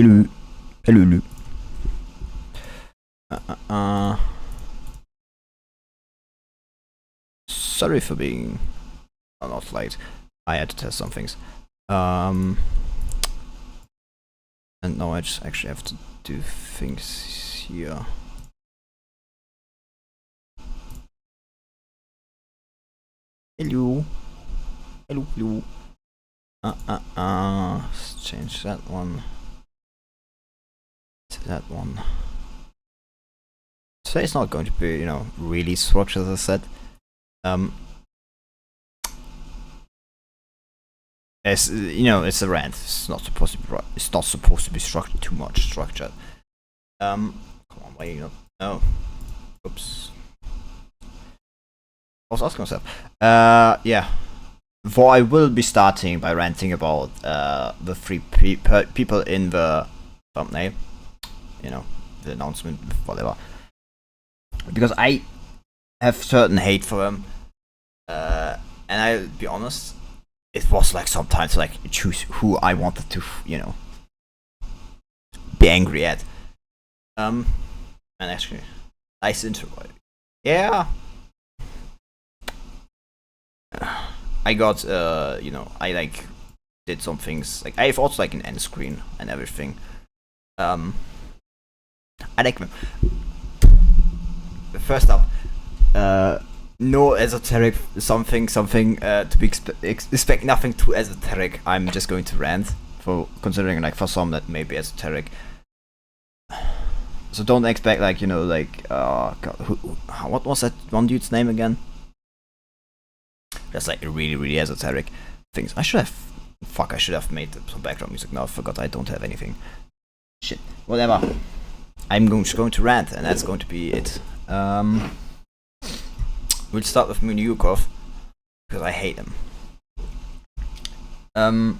Hello. Hello. Sorry for being not late. I had to test some things. And now I just actually have to do things here. Hello. Hello, hello. Let's change that one to that one. Today's not going to be, really structured, as I said. As it's a rant. It's not supposed to be structured too much. Structured. Come on, why you not? No. Oops. I was asking myself. Yeah. For I will be starting by ranting about the three people in the thumbnail. The announcement, whatever. Because I have certain hate for them. And I'll be honest, it was like sometimes like choose who I wanted to, be angry at. And actually, nice intro. Yeah. I got, I like did some things. Like I've also like an end screen and everything. I like them. First up, no esoteric something to be expect nothing too esoteric. I'm just going to rant considering like for some that may be esoteric. So don't expect like God, what was that one dude's name again? That's like really really esoteric things. I should have made some background music. Now I forgot I don't have anything. Shit. Whatever. I'm just going to rant, and that's going to be it. We'll start with Milyukov, because I hate him. The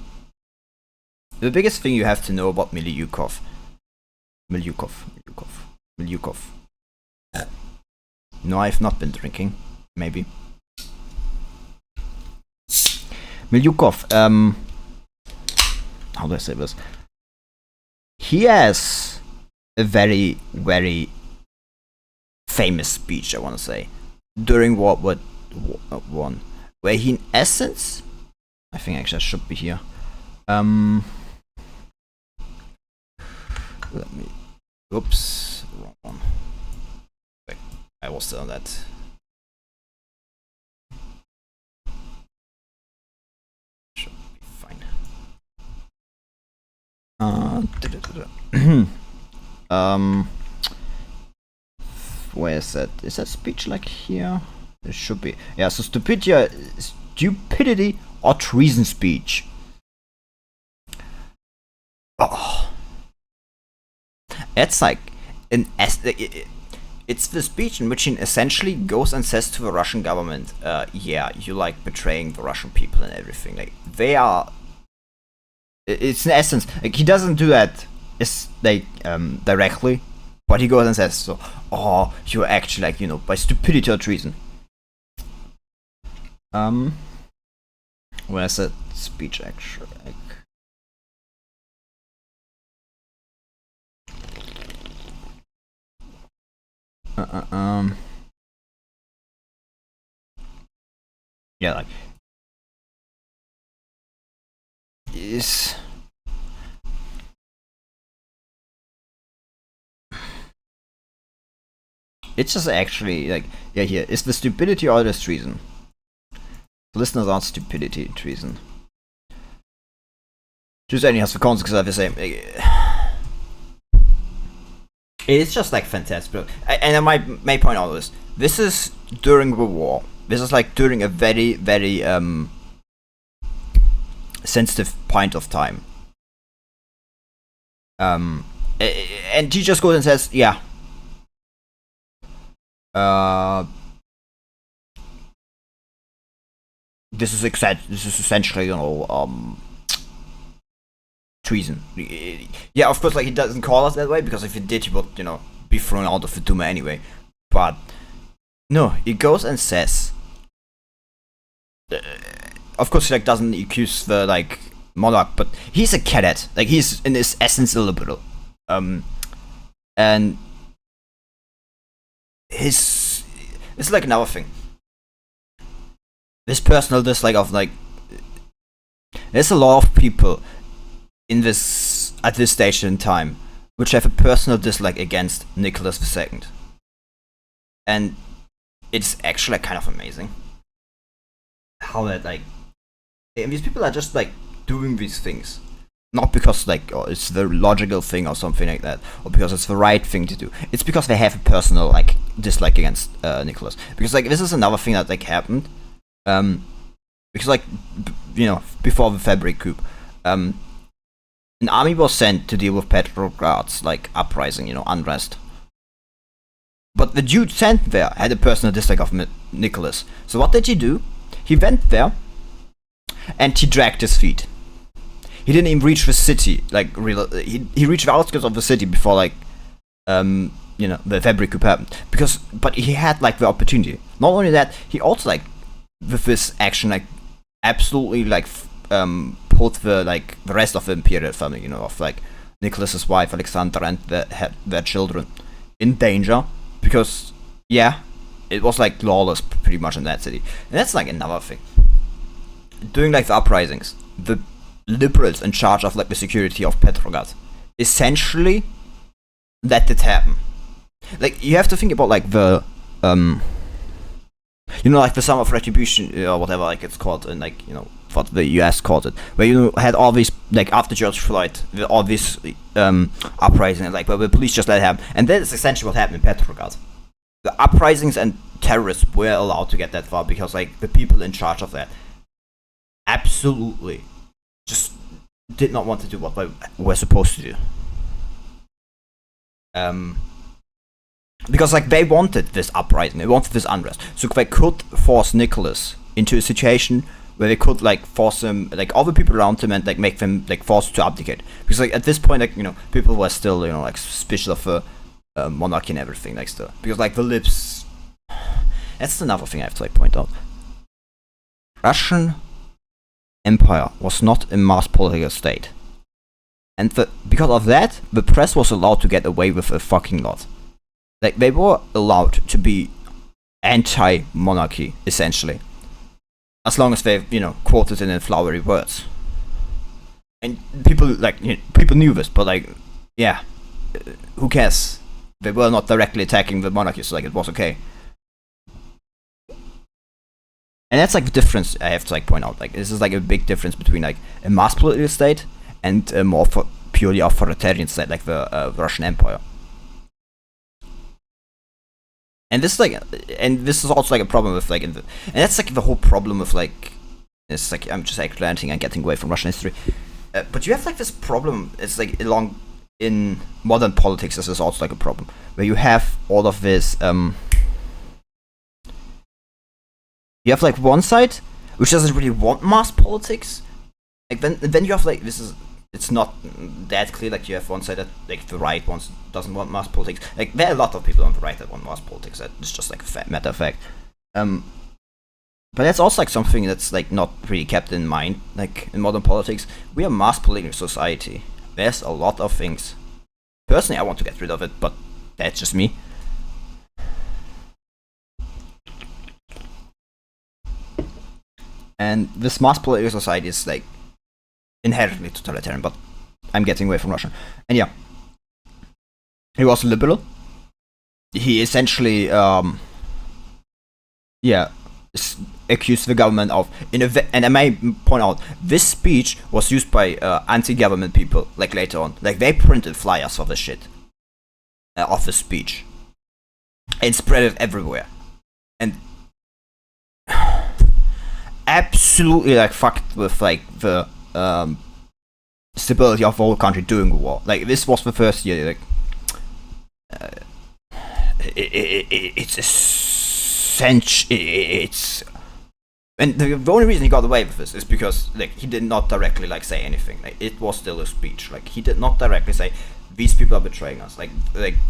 biggest thing you have to know about Milyukov. No, I've not been drinking. Maybe. Milyukov, how do I say this? He has a very, very famous speech, I want to say, during World War One, where he, in essence, I think actually I should be here. Let me. Oops, wrong one. Wait, I was still on that. Should be fine. Where is that? Is that speech like here? It should be. Yeah, so stupidity or treason speech. Oh. It's like it's the speech in which he essentially goes and says to the Russian government, yeah, you like betraying the Russian people and everything. Like they are. It's in essence like he doesn't do that. It's like directly. But he goes and says, so, oh, you're actually like, by stupidity or treason. Where's that speech actually? Yeah, like, is. It's just actually like, yeah, here is the stupidity or the treason. Listeners aren't stupidity, treason. Just only has the consequences of the same. It's just like fantastic. And I may point out this is during the war. This is like during a very, very sensitive point of time. And he just goes and says, yeah. This is essentially, treason. Yeah, of course, like he doesn't call us that way because if he did, he would, be thrown out of the Duma anyway. But no, he goes and says. Of course, he like doesn't accuse the like monarch, but he's a cadet. Like, he's in his essence a liberal. And his it's like another thing. This personal dislike of like, there's a lot of people in this at this stage in time which have a personal dislike against Nicholas II, and it's actually kind of amazing how that like, and these people are just like doing these things not because like, oh, it's the logical thing or something like that, or because it's the right thing to do. It's because they have a personal like dislike against Nicholas. Because like, this is another thing that like happened. Because like, before the February coup, an army was sent to deal with Petrograd's like uprising, unrest. But the dude sent there had a personal dislike of Nicholas. So what did he do? He went there and he dragged his feet. He didn't even reach the city. Like, he reached the outskirts of the city before like, the February coup happened. But he had like the opportunity. Not only that, he also like, with this action, like, absolutely like put the rest of the imperial family, of like Nicholas's wife Alexandra and their children in danger, because it was like lawless pretty much in that city. And that's like another thing. During like the uprisings, the liberals in charge of like the security of Petrograd essentially let it happen. Like, you have to think about like the like the sum of retribution, or whatever like it's called, and like, what the US called it, where you had all these, like, after George Floyd, all these uprisings, and like, where the police just let it happen. And that is essentially what happened in Petrograd. The uprisings and terrorists were allowed to get that far because like the people in charge of that absolutely just did not want to do what they were supposed to do. Because like, they wanted this uprising, they wanted this unrest, so they could force Nicholas into a situation where they could like force him, like all the people around him, and like make them like forced to abdicate. Because like, at this point, like, people were still like suspicious of the monarchy and everything, like, still, because like the lips. That's another thing I have to like point out. Russian Empire was not a mass political state, and because of that, the press was allowed to get away with a fucking lot. Like, they were allowed to be anti-monarchy, essentially, as long as they, quoted it in flowery words. And people people knew this, but like, who cares? They were not directly attacking the monarchy, so like, it was okay. And that's like the difference I have to like point out. Like, this is like a big difference between like a mass political state and a more purely authoritarian state like the Russian Empire. And this is also like a problem with like, and that's like the whole problem with like, it's like, I'm just like ranting and getting away from Russian history. But you have like this problem. It's like along in modern politics, this is also like a problem where you have all of this. You have like one side which doesn't really want mass politics. Like, then you have like, it's not that clear. Like, you have one side that like the right doesn't want mass politics. Like, there are a lot of people on the right that want mass politics. That's just like a matter of fact. But that's also like something that's like not really kept in mind. Like, in modern politics, we are a mass political society. There's a lot of things. Personally, I want to get rid of it, but that's just me. And this mass political society is like inherently totalitarian, but I'm getting away from Russia. And he was liberal. He essentially accused the government of and I may point out, this speech was used by anti-government people like later on. Like, they printed flyers for this shit of the speech and spread it everywhere, and absolutely like fucked with like the stability of the whole country during the war. Like, this was the first year, like, it's essential. It's, and the only reason he got away with this is because like, he did not directly like say anything. Like, it was still a speech. Like, he did not directly say these people are betraying us. Like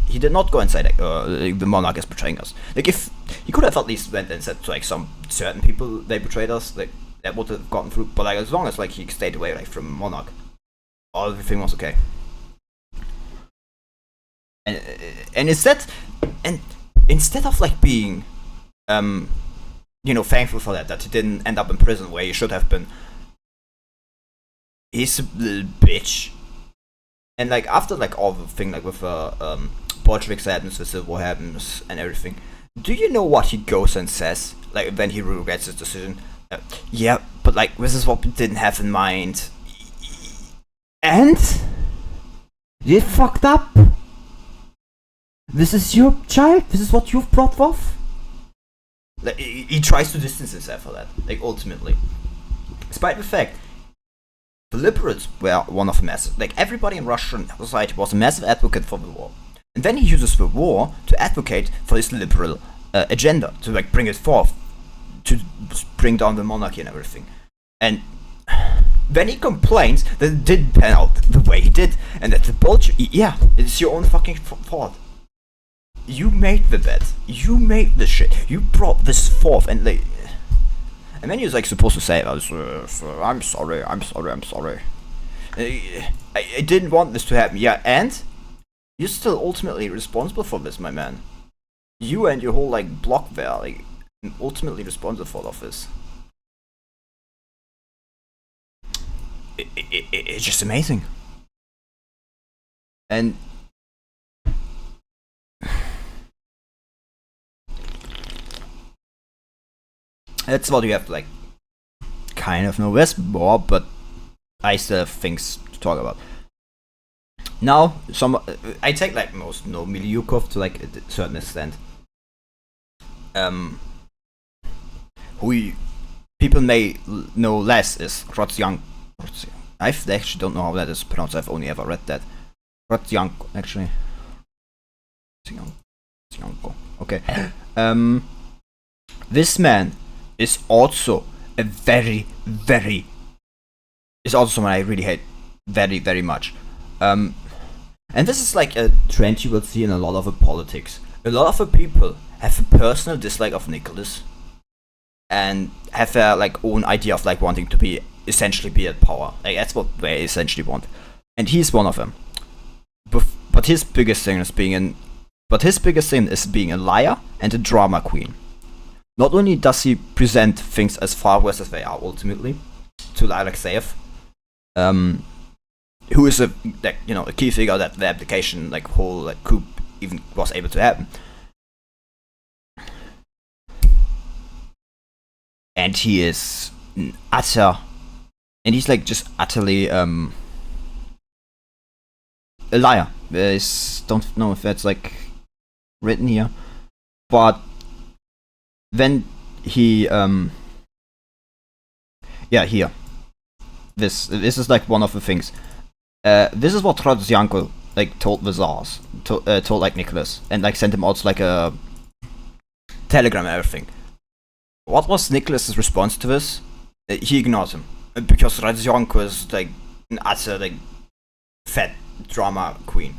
he did not go and say like, the monarch is betraying us. Like, if he could have at least went and said to like some certain people they betrayed us, like, that would have gotten through. But like as long as like he stayed away like from monarch, everything was okay. And instead of like being thankful for that he didn't end up in prison where he should have been, he's a little bitch. And like after like all the thing like with Bolshevik sadness, the Civil War happens and everything, do you know what he goes and says like when he regrets his decision? Yeah, but like this is what we didn't have in mind. And you fucked up. This is your child. This is what you've brought forth. Like, he tries to distance himself from that. Like ultimately, despite the fact the liberals were one of the massive, like everybody in Russian society was a massive advocate for the war, and then he uses the war to advocate for his liberal agenda, to like bring it forth, to bring down the monarchy and everything. And then he complains that it didn't pan out the way he did, and that the Bolshevik, it's your own fucking fault. You made the bet. You made the shit. You brought this forth, and like, and then he was like supposed to say, I'm sorry. I didn't want this to happen. Yeah, and you're still ultimately responsible for this, my man. You and your whole like block there, like, ultimately responsible for all of this. It's just amazing. And that's what you have to like kind of know this more, but I still have things to talk about. Now, I take like most know Milyukov to like a certain extent. Who people may know less is Rodzyanko. I actually don't know how that is pronounced. I've only ever read that. Rodzyanko, actually. Rodzyanko. Okay. This man is also a is also someone I really hate very, very much. And this is like a trend you will see in a lot of the politics. A lot of the people have a personal dislike of Nicholas and have their like own idea of like wanting to essentially be at power. Like that's what they essentially want. And he's one of them. But his biggest thing is being a liar and a drama queen. Not only does he present things as far worse as they are ultimately to Alexeyev, who is a key figure that the application whole coup even was able to happen. And he is he's like just utterly a liar. I don't know if that's like written here, but then he here. This is like one of the things. This is what Rodzyanko told the Tsars, told like Nicholas, and like sent him out like a telegram and everything. What was Nicholas's response to this? He ignored him because Rodzyanko is like an utter fat drama queen.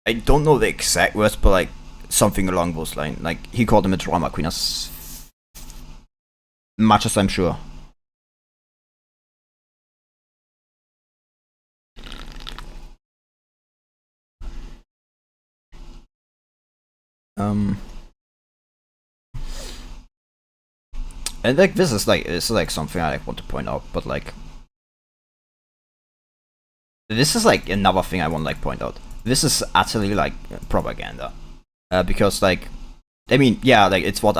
I don't know the exact words, but like something along those lines. Like he called him a drama queen, as much as I'm sure. And like this is like something I want to point out, but like this is like another thing I want to point out. This is utterly like propaganda, because like I mean it's what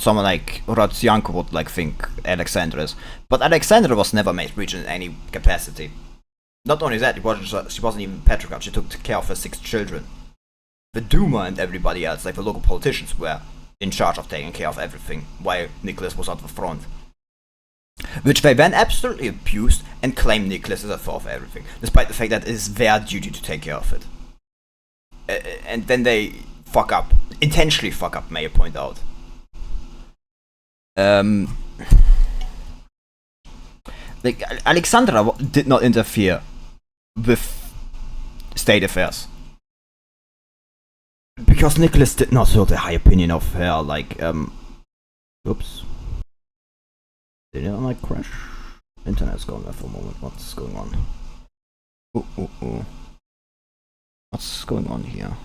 someone like Rodzyanko would think Alexander is, but Alexander was never made rich in any capacity. Not only that, she wasn't even Petrograd. She took care of her 6 children. The Duma and everybody else, like the local politicians, were in charge of taking care of everything, while Nicholas was at the front. Which they then absolutely abused and claimed Nicholas is at fault for everything, despite the fact that it is their duty to take care of it. And then they intentionally fuck up, may I point out. Alexandra did not interfere with state affairs. Because Nicholas did not hold a high opinion of her, oops. Did it crash? Internet's gone there for a moment. What's going on? Ooh. What's going on here?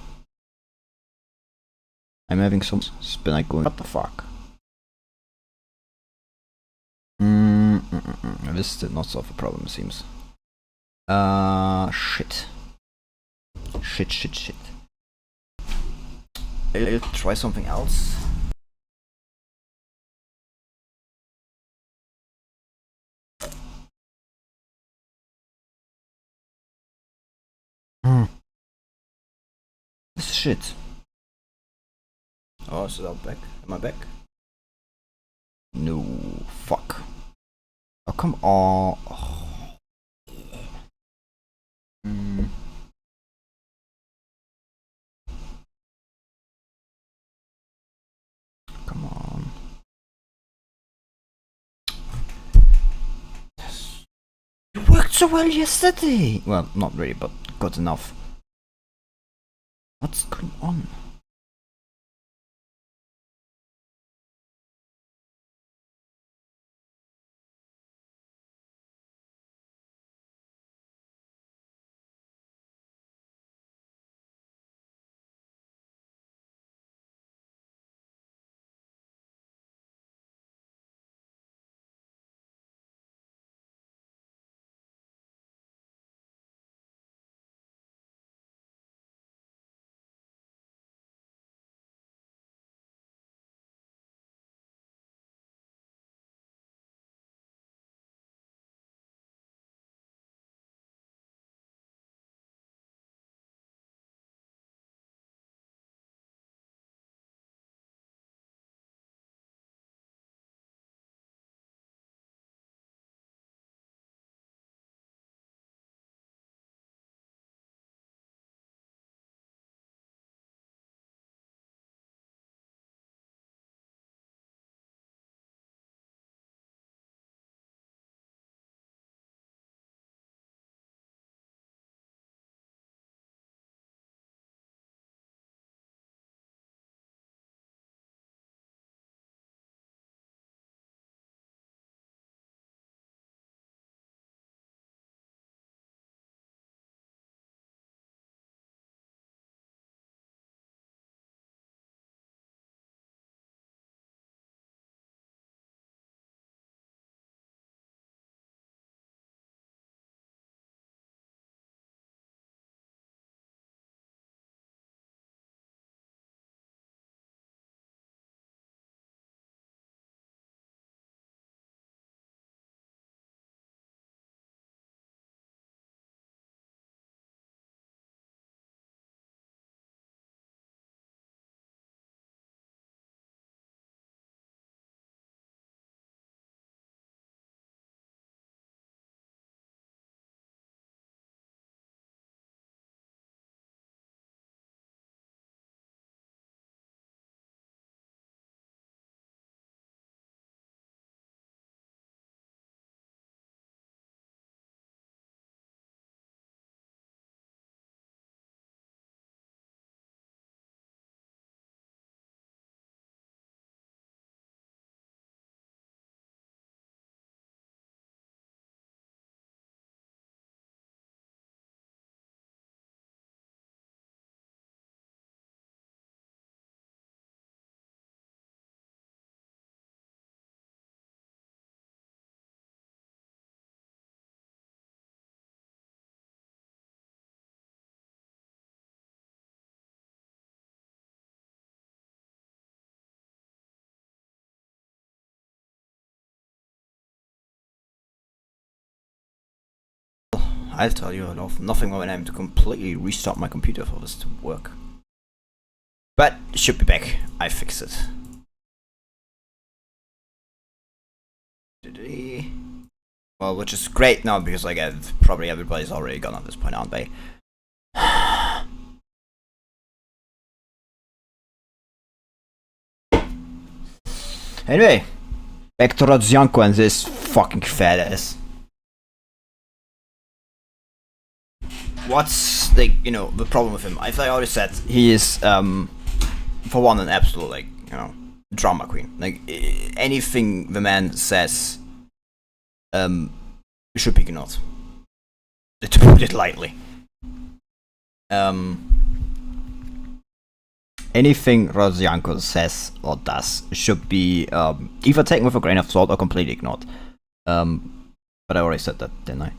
I'm having some spin like going. What the fuck? This did not solve the problem, it seems. Shit. Shit. I'll try something else. This shit. Oh, is it back? Am I back? No. Fuck. Oh, come on. Oh. Come on. Yes. It worked so well yesterday! Well, not really, but good enough. What's going on? I'll tell you nothing when I'm to completely restart my computer for this to work. But it should be back. I fixed it. Well, which is great now because like probably everybody's already gone at this point, aren't they? Anyway, back to Rodzianko and this fucking fat ass. What's the the problem with him? As I already said, he is for one an absolute like drama queen. Like anything the man says should be ignored. To put it lightly. Anything Rozyanko says or does should be either taken with a grain of salt or completely ignored. But I already said that, didn't I?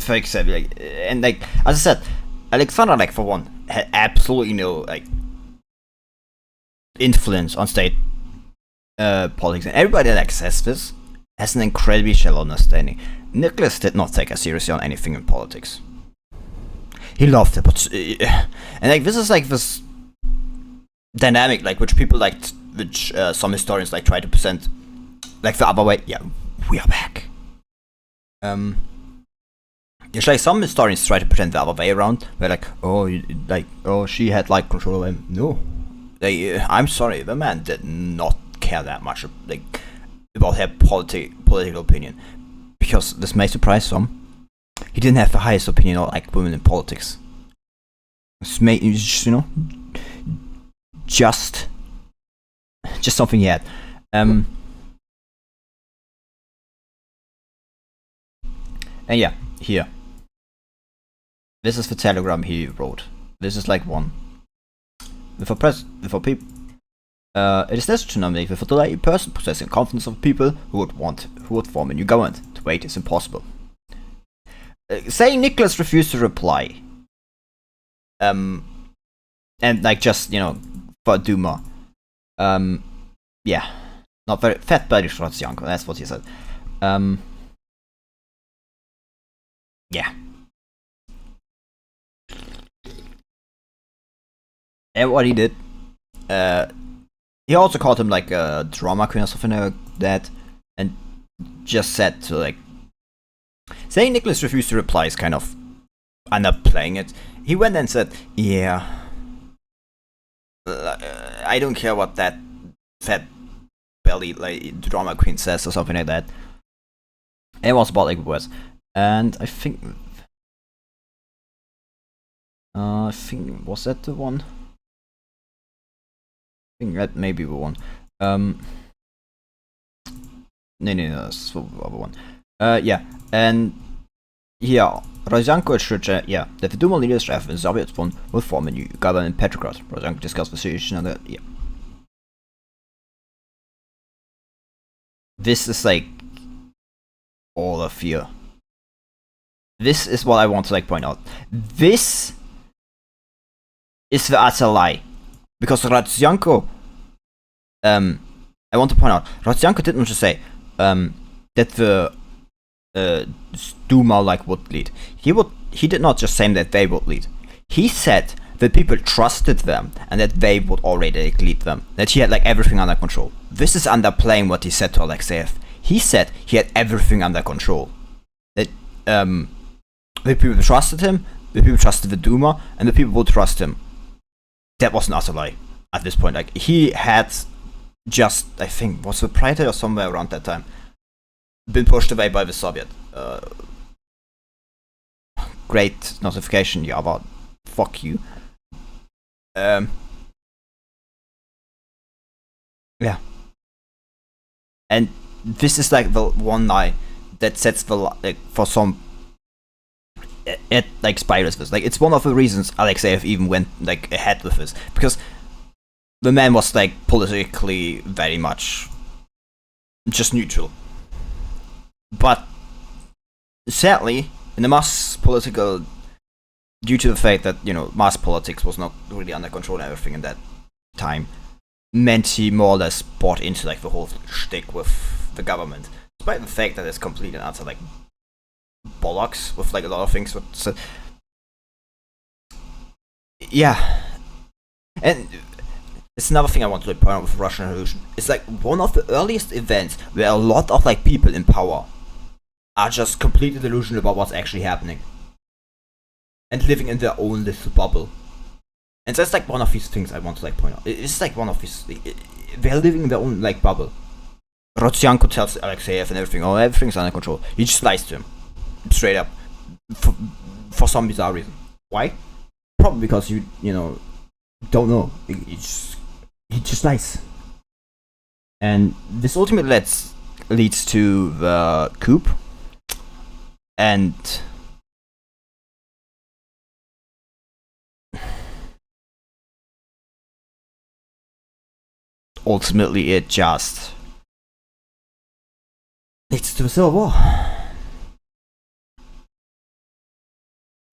For example, like, and like as I said, Alexander, like, for one, had absolutely no like influence on state politics, and everybody that says this has an incredibly shallow understanding. Nicholas did not take us seriously on anything in politics. He loved it, but and like this is like this dynamic, like which people like, which some historians like try to present, like the other way. Yeah, we are back. It's like some historians try to pretend the other way around. Where like, oh, she had like control of him. No, I'm sorry, the man did not care that much, like, about her political opinion. Because this may surprise some, he didn't have the highest opinion on like women in politics. This may, you know, just something he had. And yeah, here. This is the telegram he wrote. This is like one. Before people, it is necessary to nominate with a person possessing confidence of people who would form a new government. To wait is impossible. Saying Nicholas refused to reply. And like just, you know, for Duma. Yeah. Not very fat body shots, Janko, that's what he said. Yeah. And what he did, he also called him like a drama queen or something like that, and just said to like, saying Nicholas refused to reply is kind of underplaying it. He went and said, yeah, I don't care what that fat belly like drama queen says or something like that. And it was about like words, and I think was that the one? I think that may be the one. No, that's the other one. Yeah, and yeah, Rozyanko assured, yeah, that the Duma leaders of the Soviet Front will form a new government in Petrograd. Rozyanko discussed the situation and yeah. This is like all of fear. This is what I want to like point out. This is the utter lie. Because Rozyanko, I want to point out, Rozyanko didn't just say that the Duma like would lead. He did not just say that they would lead. He said that people trusted them and that they would already like, lead them. That he had like everything under control. This is underplaying what he said to Alexeyev. He said he had everything under control. That the people trusted him, the people trusted the Duma, and the people would trust him. That was an utter lie at this point. Like, he had just, I think, was the Praetor or somewhere around that time, been pushed away by the Soviet. Great notification, Java. Fuck you. Yeah. And this is like the one lie that sets the like for some. It like spirals this. Like, it's one of the reasons Alexeyev even went like ahead with this, because the man was like politically very much just neutral. But sadly, in the mass political, due to the fact that, you know, mass politics was not really under control and everything in that time, meant he more or less bought into like the whole shtick with the government, despite the fact that it's complete and utter like bollocks with like a lot of things. So, yeah, and it's another thing I want to like, point out with Russian Revolution. It's like one of the earliest events where a lot of like people in power are just completely delusional about what's actually happening and living in their own little bubble. And that's like one of these things I want to like point out. It's like one of these. They're living in their own like bubble. Rozyanko tells Alexeyev and everything, oh, everything's under control. He just lies to him, straight up, for some bizarre reason. Why? Probably because you know, don't know. He just lies. And this ultimately leads to the coup, and ultimately it just leads to a civil war.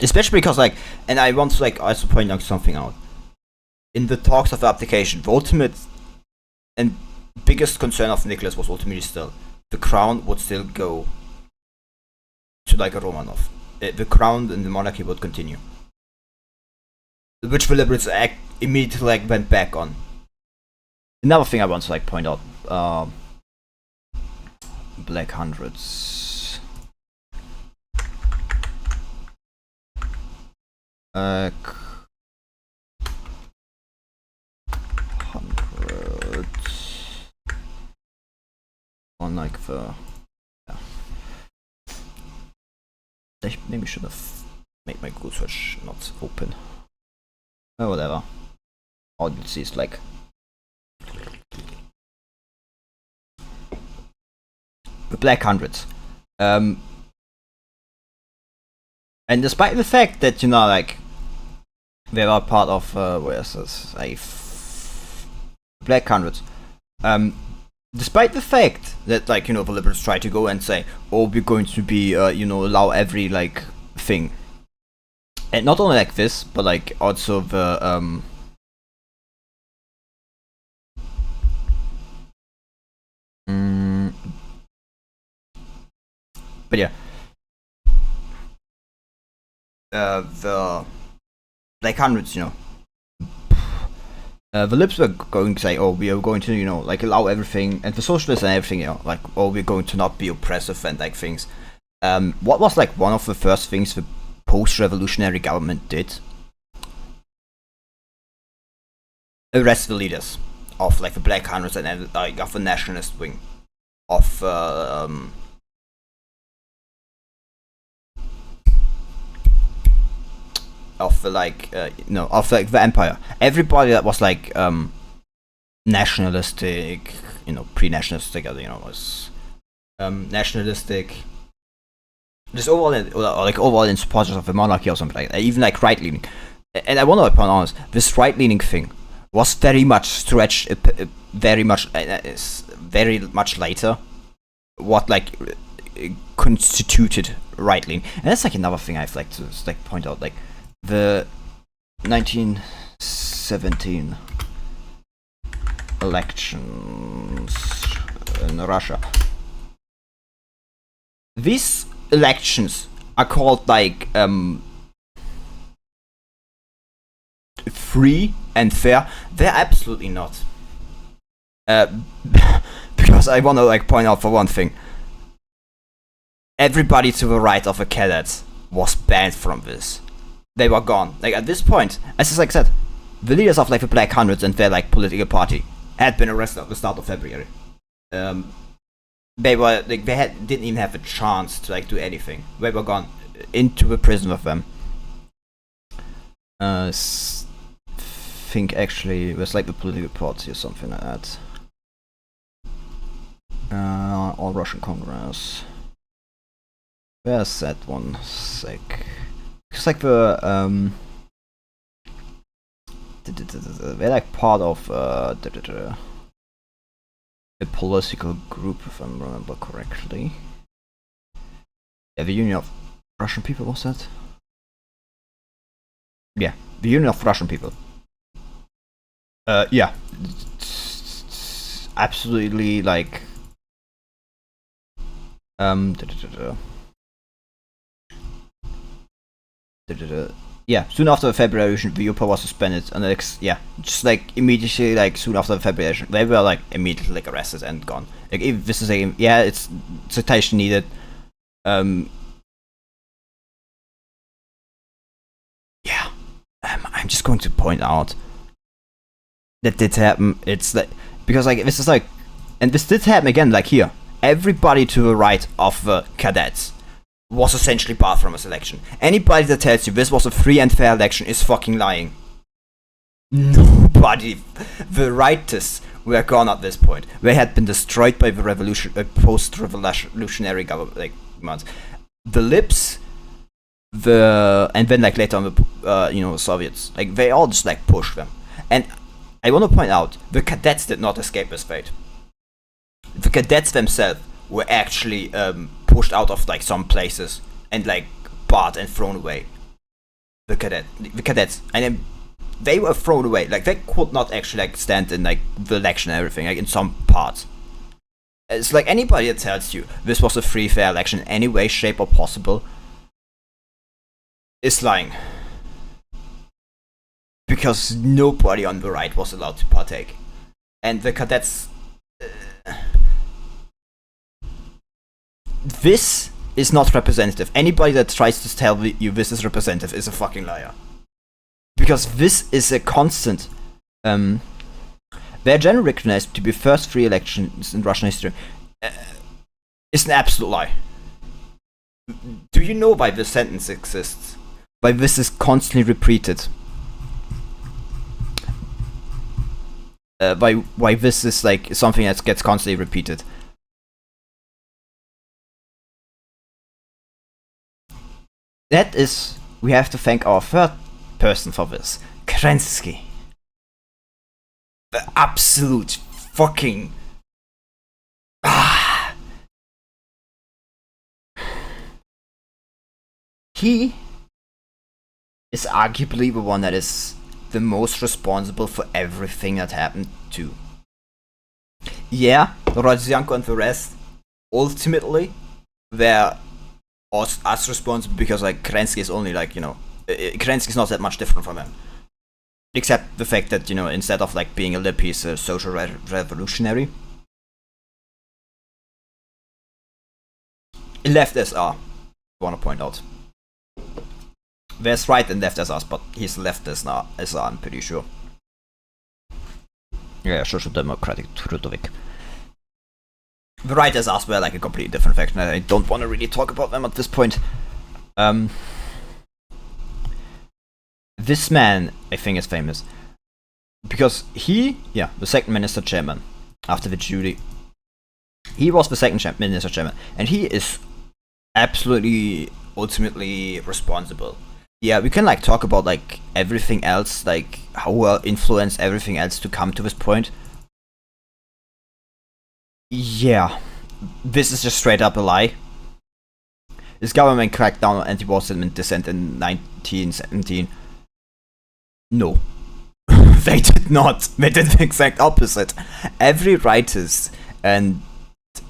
Especially because, like, and I want to, like, also point out something out. In the talks of the application, the ultimate and biggest concern of Nicholas was ultimately still the crown would still go to, like, a Romanov. The crown and the monarchy would continue. Which the liberals immediately, like, went back on. Another thing I want to, like, point out, Black Hundreds. Hundreds on, like, the maybe should have made my Google search not open. Oh, whatever. All you see is, like, the Black Hundreds. And despite the fact that, you know, like, they are part of where's this? Black Hundreds. Despite the fact that, like, you know, the liberals try to go and say, oh, we're going to be, you know, allow every, like, thing. And not only like this, but, like, also the, but yeah. The Black Hundreds, you know. The libs were going to say, oh, we are going to, you know, like, allow everything, and the socialists and everything, you know, like, oh, we're going to not be oppressive and, like, things. What was, like, one of the first things the post-revolutionary government did? Arrest the leaders of, like, the Black Hundreds and, like, of the nationalist wing of, of the, like, no, of, like, the empire. Everybody that was, like, nationalistic, you know, pre-nationalistic, you know, was nationalistic, just overall, or like overall in supporters of the monarchy or something like that, even, like, right-leaning. And I want to point out, this right-leaning thing was very much stretched, very much later, what, like, constituted right-leaning. And that's, like, another thing I've, like, to, like, point out, like, the 1917 elections in Russia. These elections are called, like, free and fair. They're absolutely not. Because I want to, like, point out for one thing. Everybody to the right of the cadets was banned from this. They were gone. Like, at this point, as I said, the leaders of, like, the Black Hundreds and their, like, political party had been arrested at the start of February. They were, like, didn't even have a chance to, like, do anything. They were gone into the prison with them. Think actually it was, like, the political party or something like that. All Russian Congress. Where's that one? Sec. It's like the they're, like, part of a political group, if I remember correctly. Yeah, the Union of Russian People, was that? Yeah, the Union of Russian People. Yeah, it's absolutely, like, yeah, soon after the February Revolution, the UPA was suspended, and, like, yeah, just, like, immediately, like, soon after the February Revolution, they were, like, immediately, like, arrested and gone. Like, if this is a, yeah, it's citation needed. Yeah, I'm just going to point out that did happen. It's like, because, like, this is, like, and this did happen again, like, here. Everybody to the right of the cadets was essentially barred from this election. Anybody that tells you this was a free and fair election is fucking lying. Nobody. The rightists were gone at this point. They had been destroyed by the post-revolutionary government. The Libs, and then like later on the Soviets, like they all just like pushed them. And I want to point out, the cadets did not escape this fate. The cadets themselves were actually pushed out of like some places and like barred and thrown away. The cadets, and then they were thrown away. Like they could not actually like stand in like the election and everything, like in some parts. It's like anybody that tells you this was a free, fair election in any way, shape, or possible is lying. Because nobody on the right was allowed to partake. And the cadets... this is not representative. Anybody that tries to tell you this is representative is a fucking liar. Because this is a constant... they're generally recognized to be first free elections in Russian history. It's an absolute lie. Do you know why this sentence exists? Why this is constantly repeated? Why this is like something that gets constantly repeated? That is, we have to thank our third person for this, Kerensky. The absolute fucking... He is arguably the one that is the most responsible for everything that happened to. Yeah, Rodzianko and the rest, ultimately, they're as responsible because like Kerensky is only like, Kerensky is not that much different from him. Except the fact that, instead of like being a lip, he's a social revolutionary. Left SR, I want to point out. There's right and left SRs, but he's left SR, I'm pretty sure. Yeah, Social Democratic Trudovic. The right SRs were like a completely different faction. I don't want to really talk about them at this point. This man, I think, is famous because the second minister chairman after the Judy, he was the second minister chairman, and he is absolutely ultimately responsible. Yeah, we can like talk about like everything else, like how well influenced everything else to come to this point. Yeah, this is just straight up a lie. This government cracked down on anti-war sentiment dissent in 1917. No. They did not. They did the exact opposite. Every rightist and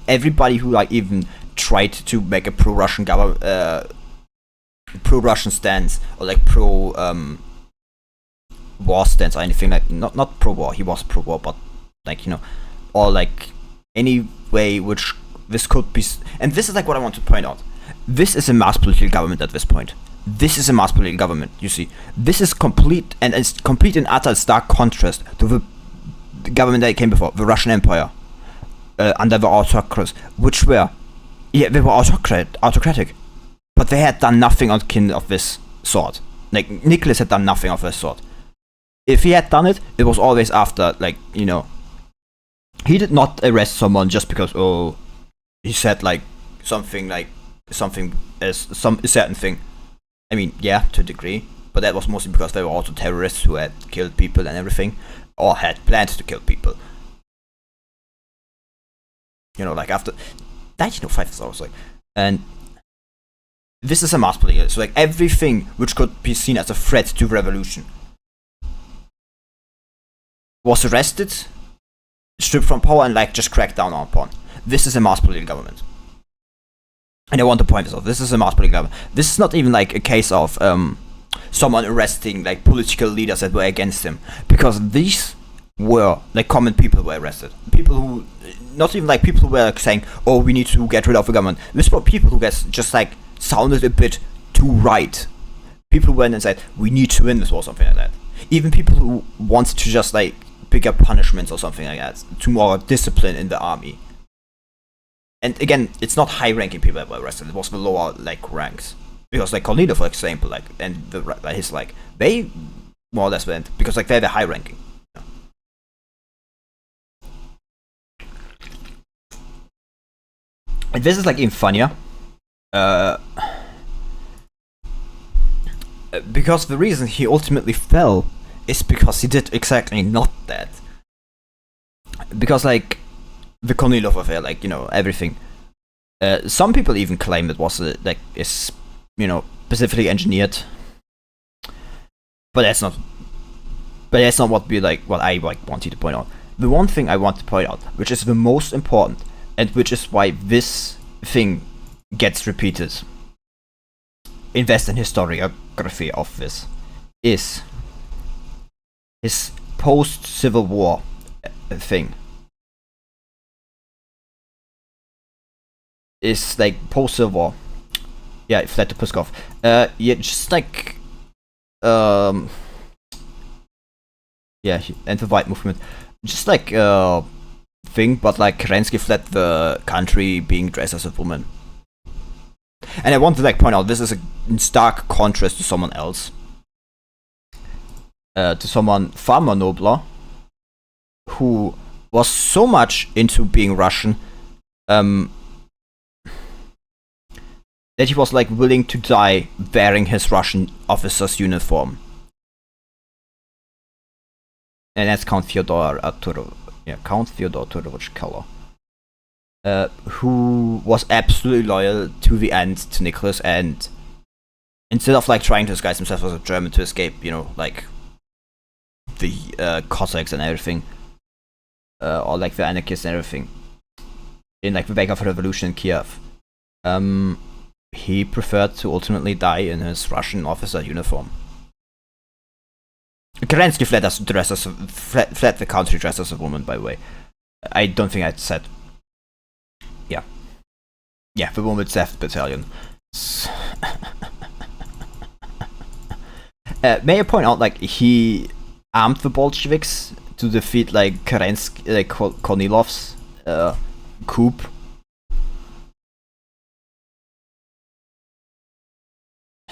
everybody who like even tried to make a pro-Russian pro-Russian stance or like pro-war stance or anything like not pro-war. He was pro-war, but like or like any way which this could be. And this is like what I want to point out. This is a mass political government at this point. This is a mass political government, you see. This is complete and utter stark contrast to the government that came before, the Russian Empire, under the autocrats, which were, they were autocratic, but they had done nothing of this sort. Like, Nicholas had done nothing of this sort. If he had done it, it was always after, like, he did not arrest someone just because, he said, like, something as a certain thing. I mean, yeah, to a degree, but that was mostly because they were also terrorists who had killed people and everything, or had plans to kill people. Like after 1905, I was like, and this is a mass political. So like everything which could be seen as a threat to revolution was arrested, stripped from power, and like just cracked down upon. This is a mass political government. And I want to point this out. This is a mass political government. This is not even like a case of someone arresting like political leaders that were against him, because these were like common people were arrested. People who, not even like people who were like, saying, "Oh, we need to get rid of the government." This were people who just like sounded a bit too right. People who went and said, "We need to win this war," something like that. Even people who wanted to just like pick up punishments or something like that, to more discipline in the army. And again, it's not high-ranking people that were arrested. It was the lower like ranks, because like Kornilov, for example, like and his like they more or less went because like they're the high-ranking. And this is like even funnier. Uh, because the reason he ultimately fell is because he did exactly not that. Because like the Kornilov affair, like, you know, everything. Some people even claim it was you know, specifically engineered. But that's not. But that's not what I like wanted to point out. The one thing I want to point out, which is the most important, and which is why this thing gets repeated in Western historiography of this, is his post-Civil War thing. Is like post-Civil War. Yeah, fled to Pskov. Yeah, just like yeah, and the white movement, just like thing, but like Kerensky fled the country being dressed as a woman. And I want to like point out this is a stark contrast to someone else, to someone far more nobler, who was so much into being Russian, that he was like willing to die wearing his Russian officer's uniform. And that's Count Fyodor Turovich Keller, who was absolutely loyal to the end to Nicholas, and instead of like trying to disguise himself as a German to escape, you know, like the Cossacks and everything, or like the anarchists and everything, in like the wake of the revolution in Kiev, he preferred to ultimately die in his Russian officer uniform. Kerensky fled the country dressed as a woman, by the way. I don't think I said. Yeah. Yeah, the woman's death battalion. May I point out, like, he armed the Bolsheviks to defeat, like, Kerensky, like, Kornilov's coup.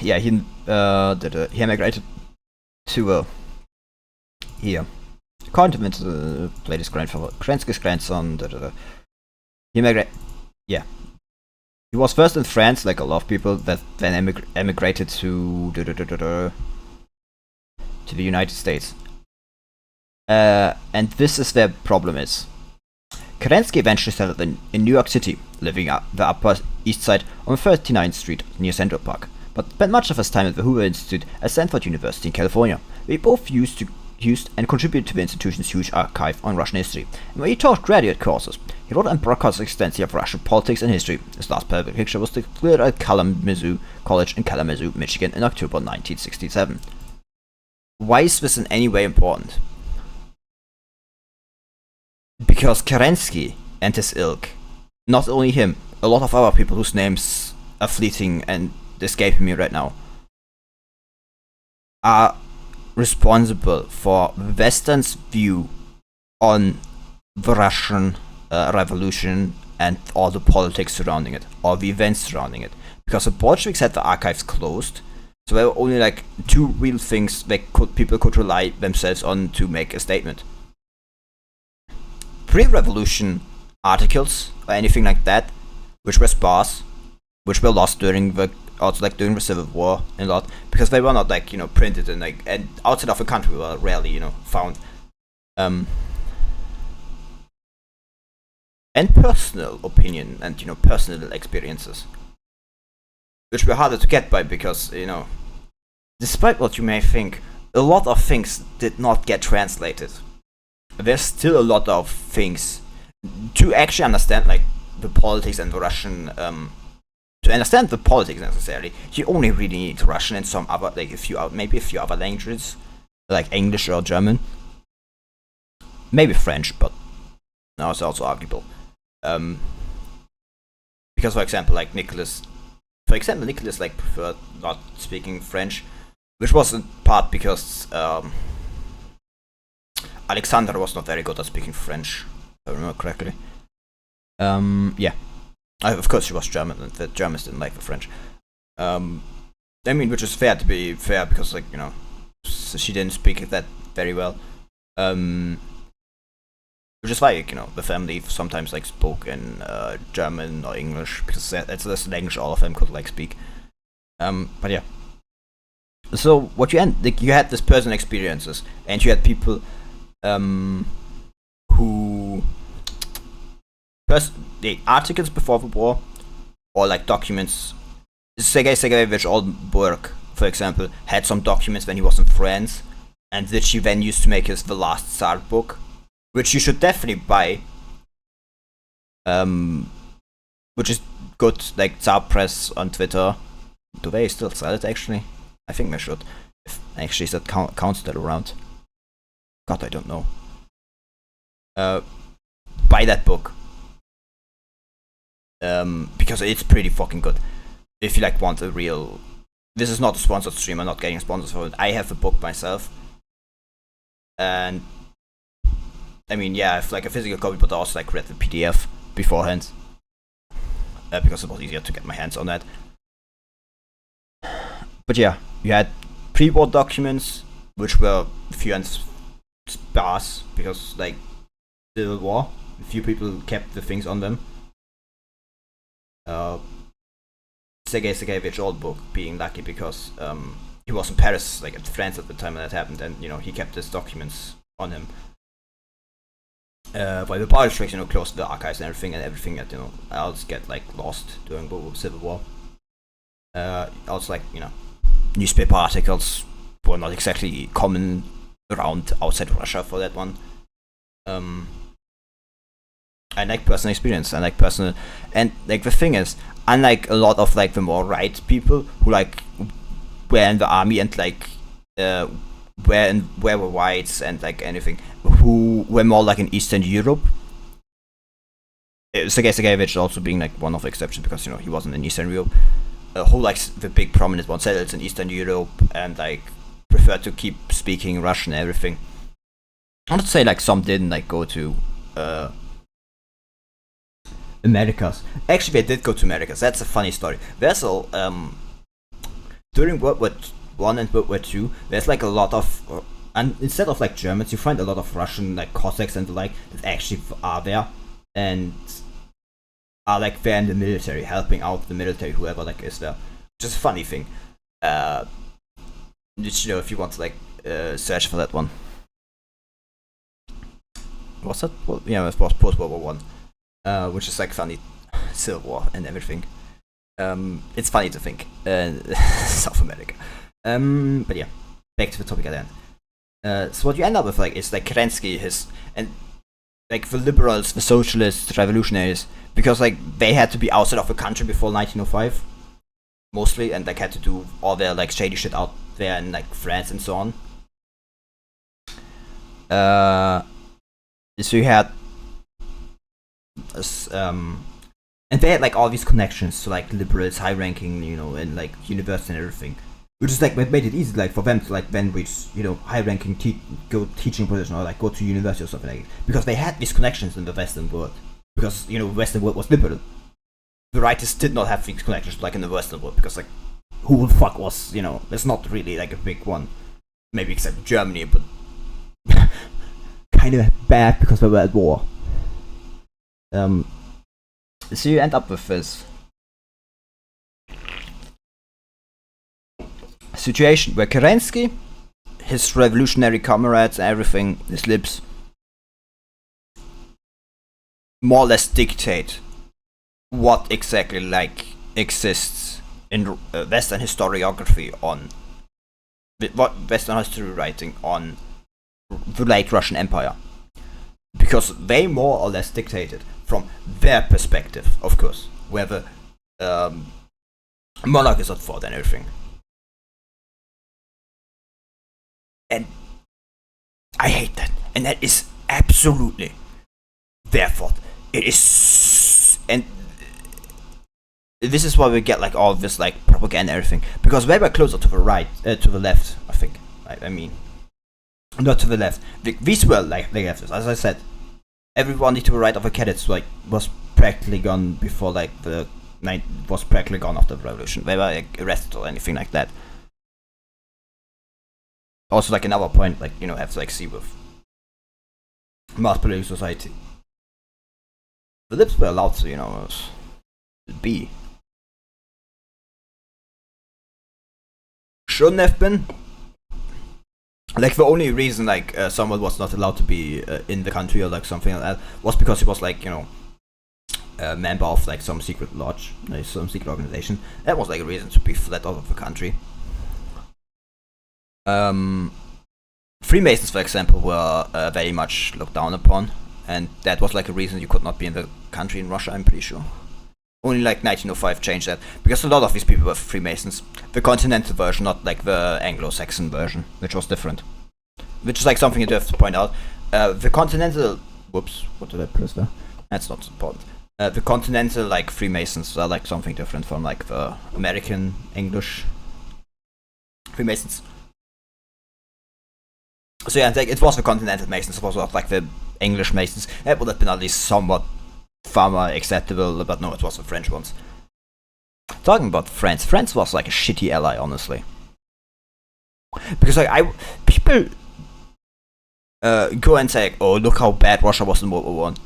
Yeah, he emigrated to here. According to the latest grandfather, Kerensky's grandson. He emigrated. Yeah, he was first in France, like a lot of people, that then emigrated to the United States. And this is where the problem is. Kerensky eventually settled in New York City, living up the Upper East Side on 39th Street near Central Park, but spent much of his time at the Hoover Institute at Stanford University in California. They both used and contributed to the institution's huge archive on Russian history, and when he taught graduate courses, he wrote and broadcast extensively of Russian politics and history. His last public lecture was declared at Kalamazoo College in Kalamazoo, Michigan in October 1967. Why is this in any way important? Because Kerensky and his ilk, not only him, a lot of other people whose names are fleeting and escaping me right now, are responsible for Western's view on the Russian Revolution and all the politics surrounding it, all the events surrounding it. Because the Bolsheviks had the archives closed, so there were only like two real things that people could rely themselves on to make a statement. Pre-revolution articles or anything like that, which were sparse, which were lost during the Civil War a lot, because they were not like, you know, printed and outside of the country were rarely, you know, found. And personal opinion and, you know, personal experiences, which were harder to get by because, you know, despite what you may think, a lot of things did not get translated. There's still a lot of things to actually understand, like the politics and the Russian. To understand the politics necessarily, you only really need Russian and some other, like maybe a few other languages, like English or German, maybe French, but no, it's also arguable. Because for example, Nicholas like preferred not speaking French, which was in part because Alexander was not very good at speaking French, if I remember correctly. Yeah. Of course, she was German, and the Germans didn't like the French. I mean, which is fair to be fair, because, like, you know, she didn't speak that very well. which is why, like, the family sometimes like spoke in German or English, because that's the language all of them could like speak. But yeah. So what you like, you had this personal experiences, and you had people who the articles before the war, or like documents. Sergei Sergeyevich Oldenburg, for example, had some documents when he was in France, and which he then used to make his The Last Tsar book, which you should definitely buy. Which is good, like Tsar Press on Twitter. Do they still sell it actually? I think they should. If actually that count's still around. God, I don't know. Buy that book. Because it's pretty fucking good. If you like want a real... This is not a sponsored stream, I'm not getting sponsors for it. I have the book myself. And... I mean, yeah, I have like a physical copy, but I also like read the PDF beforehand. Because it was easier to get my hands on that. But yeah, you had pre-war documents, which were few and sparse, because like Civil War, a few people kept the things on them. Sergei Sergeyevich Oldenburg being lucky because he was in Paris, like in France at the time when that happened, and he kept his documents on him. While the Bolsheviks, closed the archives and everything that else get like lost during the Civil War. Also, like newspaper articles were not exactly common around outside Russia for that one. I like personal experience. I like personal, and like the thing is, unlike a lot of like the more right people who like were in the army and like were whites and like anything, who were more like in Eastern Europe. Sergei Sergeyevich also being like one of the exceptions because he wasn't in Eastern Europe. Who likes the big prominent ones settled in Eastern Europe and like prefer to keep speaking Russian and everything. I would say like some didn't like go to Americas. Actually, they did go to Americas. That's a funny story. There's during World War I and World War II, there's like a lot of and instead of like Germans, you find a lot of Russian like Cossacks and the like that actually are there and are like there in the military, helping out the military, whoever like is there. Just a funny thing. If you want to like search for that one. Was that? Well, yeah, it was post World War I, which is like funny, Civil War and everything. It's funny to think South America. But yeah, back to the topic at the end. So what you end up with like is like Kerensky, and like the liberals, the socialists, the revolutionaries, because like they had to be outside of the country before 1905, mostly, and like had to do all their like shady shit out there in like France and so on. So you had and they had like all these connections to like liberals, high ranking, and like university and everything, which is like what made it easy like for them to like then reach high ranking go teaching position or like go to university or something like that, because they had these connections in the Western world, because the Western world was liberal. The rightists did not have these connections like in the Western world, because like who the fuck was there's not really like a big one, maybe except Germany, but kind of bad because they were at war. So you end up with this situation where Kerensky, his revolutionary comrades, everything, his libs, more or less dictate what exactly like exists in Western historiography on what Western history writing on the Late Russian Empire, because they more or less dictated from their perspective, of course, where the monarch is at fault and everything. And I hate that. And that is absolutely their fault. It is... And this is why we get like all this like propaganda and everything. Because they were closer to the right, to the left, I think. I mean, not to the left. These were like the leftists, as I said. Everyone to the right of the cadets like was practically gone before like was practically gone after the revolution. They were like arrested or anything like that. Also, like another point, like have to like see with mass political society. The lips were allowed to, be. Shouldn't have been. Like, the only reason, like, someone was not allowed to be in the country or, like, something like that was because he was, like, a member of, like, some secret lodge, like, some secret organization. That was, like, a reason to be fled out of the country. Freemasons, for example, were very much looked down upon, and that was, like, a reason you could not be in the country in Russia, I'm pretty sure. Only, like, 1905 changed that, because a lot of these people were Freemasons. The continental version, not, like, the Anglo-Saxon version, which was different. Which is, like, something you do have to point out. The continental... Whoops, what did I press there? That's not important. The continental, like, Freemasons are, like, something different from, like, the American English Freemasons. So yeah, like, it was the continental Masons, it was not, like, the English Masons. That would have been at least somewhat far more acceptable, but no, it was the French ones. Talking about France was like a shitty ally, honestly. Because like people go and say, oh, look how bad Russia was in World War One.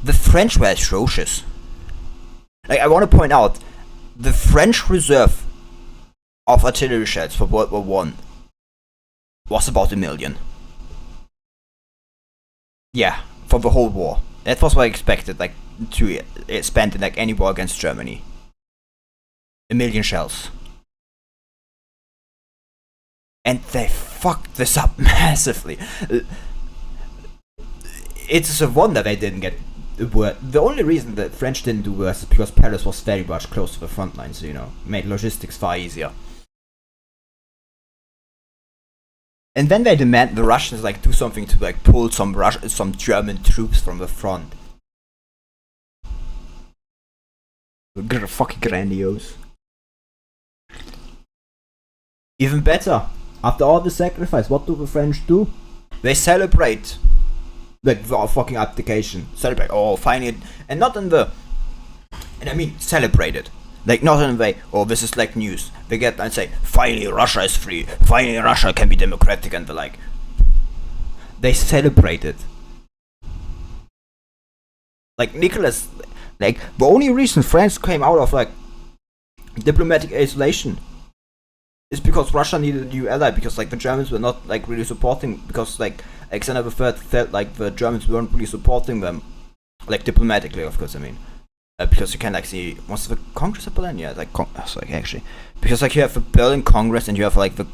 The French were atrocious. Like, I want to point out, the French reserve of artillery shells for World War One was about 1 million. Yeah, for the whole war. That was what I expected, like, to spend in, like, any war against Germany. 1 million shells. And they fucked this up massively. It's a wonder they didn't get worse. The only reason the French didn't do worse is because Paris was very much close to the front line, so, made logistics far easier. And then they demand the Russians, like, do something to, like, pull some German troops from the front. Fucking grandiose. Even better, after all the sacrifice, what do the French do? They celebrate, like, the fucking abdication. Celebrate, oh, finally, and not in the, and I mean, celebrate it. Like, not in a way, oh, this is like news. They get and say, finally Russia is free, finally Russia can be democratic, and the like. They celebrate it. Like, Nicholas, like, the only reason France came out of, like, diplomatic isolation is because Russia needed a new ally, because, like, the Germans were not, like, really supporting, because, like, Alexander III felt like the Germans weren't really supporting them, like, diplomatically, of course, I mean. Because you can, like, see, what's the Congress of Berlin? Yeah, like, sorry, actually. Because, like, you have the Berlin Congress, and you have, like, the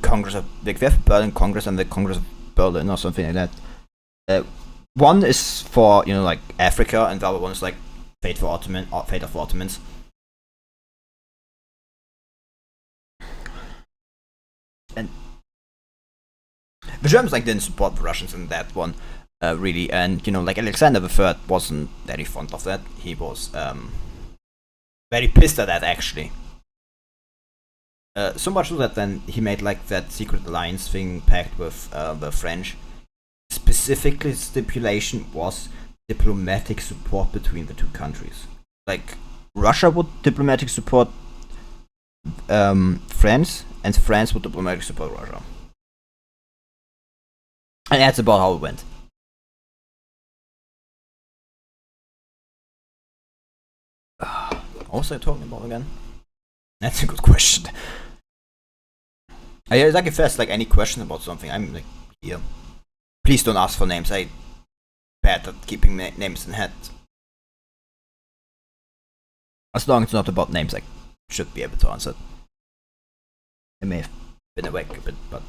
Congress of, like, we have the Berlin Congress and the Congress of Berlin, or something like that. One is for, like, Africa, and the other one is, like, fate of the Ottomans. And the Germans, like, didn't support the Russians in that one. Really, and like, Alexander III wasn't very fond of that. He was very pissed at that, actually. So much so that then he made, like, that secret alliance thing pact with the French. Specifically, the stipulation was diplomatic support between the two countries. Like, Russia would diplomatic support France, and France would diplomatic support Russia. And that's about how it went. What was I talking about again? That's a good question. Like, if there's, like, any question about something, I'm, like, here. Please don't ask for names. I'm bad at keeping names in head. As long as it's not about names, I should be able to answer it. I may have been awake a bit, but,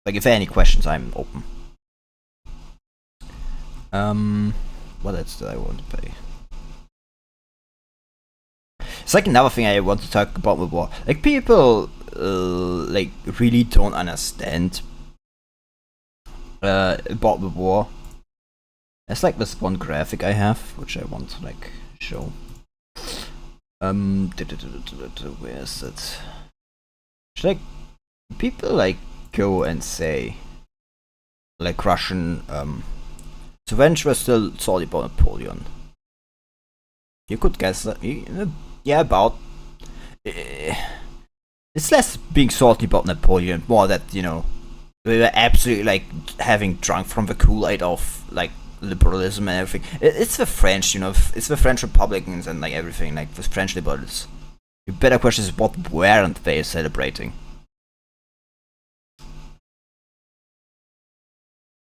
like, if there are any questions, I'm open. What else did I want to pay? It's like another thing I want to talk about with war. Like, people, like, really don't understand about the war. There's, like, this one graphic I have, which I want to, like, show. Where is it? It's like, people, like, go and say, like, Russian, so French were still salty about Napoleon. You could guess that, yeah, about. It's less being salty about Napoleon, more that, We were absolutely like having drunk from the Kool-Aid of like liberalism and everything. It's the French, it's the French Republicans and like everything, like the French liberals. The better question is what weren't they celebrating?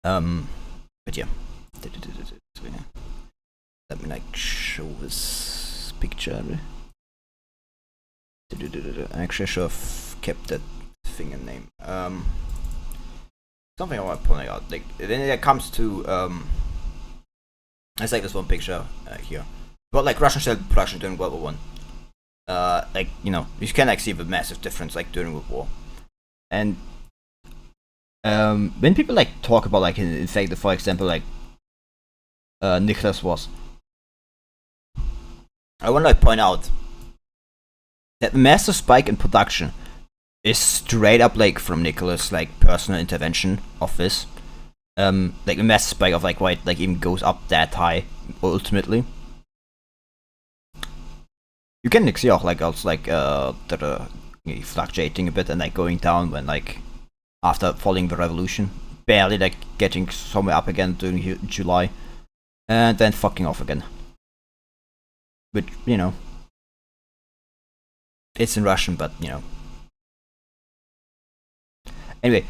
But yeah. Let me like show this picture. Actually, I should have kept that thing in name. Something I want to point out, like when it comes to it's like this one picture here, but like Russian shell production during World War One. Like you can like see the massive difference like during World War, and when people like talk about like in fact, for example, like Nicholas was, I want to like point out that the massive spike in production is straight up like from Nicholas like personal intervention of this. Like the massive spike of like why it like even goes up that high ultimately. You can see auch like also like that fluctuating a bit and like going down when like after following the revolution, barely like getting somewhere up again during July, and then fucking off again. But it's in Russian, but Anyway,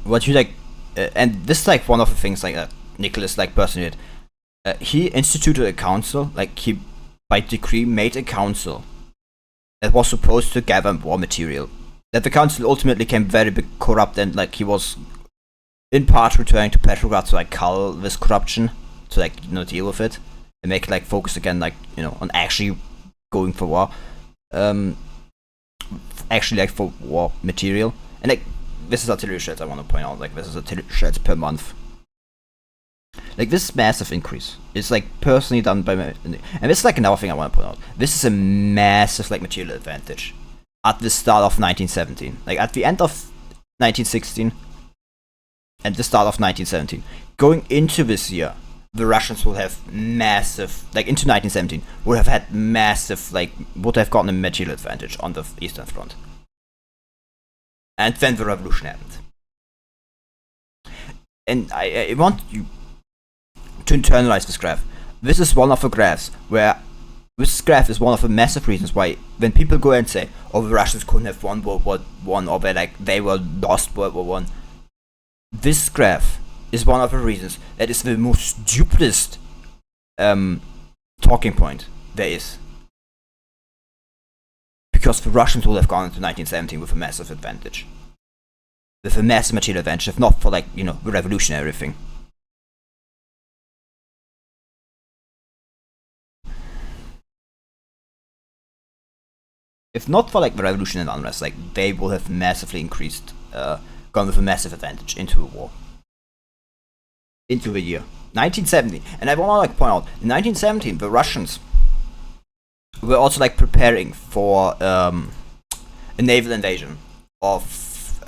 what you like, and this is like one of the things like that Nicholas like personally did. He instituted a council, like he by decree made a council that was supposed to gather war material. That the council ultimately came very big corrupt, and like he was in part returning to Petrograd to like cull this corruption to like deal with it and make it like focus again like on actually going for war. Actually like for war material, and like this is artillery shells. I want to point out like this is artillery shells per month. Like this massive increase is like personally done by me, and this is like another thing I want to point out. This is a massive like material advantage at the start of 1917. Like at the end of 1916 and the start of 1917, going into this year, the Russians will have massive, like into 1917, would have had massive, like, would have gotten a material advantage on the Eastern Front. And then the revolution happened. And I want you to internalize this graph. This is one of the graphs where, this graph is one of the massive reasons why when people go and say, oh, the Russians couldn't have won World War One, or they were lost World War One. This graph is one of the reasons that is the most stupidest talking point there is. Because the Russians would have gone into 1917 with a massive advantage. With a massive material advantage, if not for like, the revolution and everything. If not for like the revolution and unrest, like they would have massively increased, gone with a massive advantage into the war. Into the year 1970, and I want to like point out in 1917 the Russians were also like preparing for a naval invasion of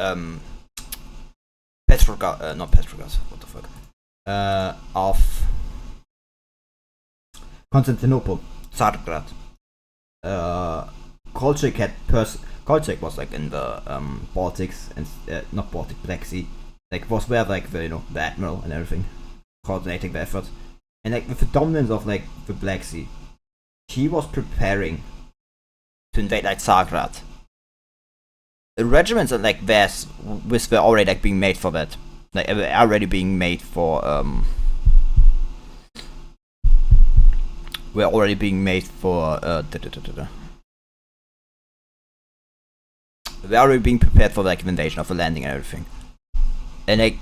Petrograd, not Petrograd, what the fuck, of Constantinople, Tsargrad. Kolchak was like in the Baltics and not Baltic, Black Sea. Like was where like the the admiral and everything coordinating the effort, and like with the dominance of like the Black Sea, he was preparing to invade like Tsargrad. The regiments and like theirs were already like being made for that, like already being made for were already being made for they're already being prepared for like invasion of the landing and everything. And like,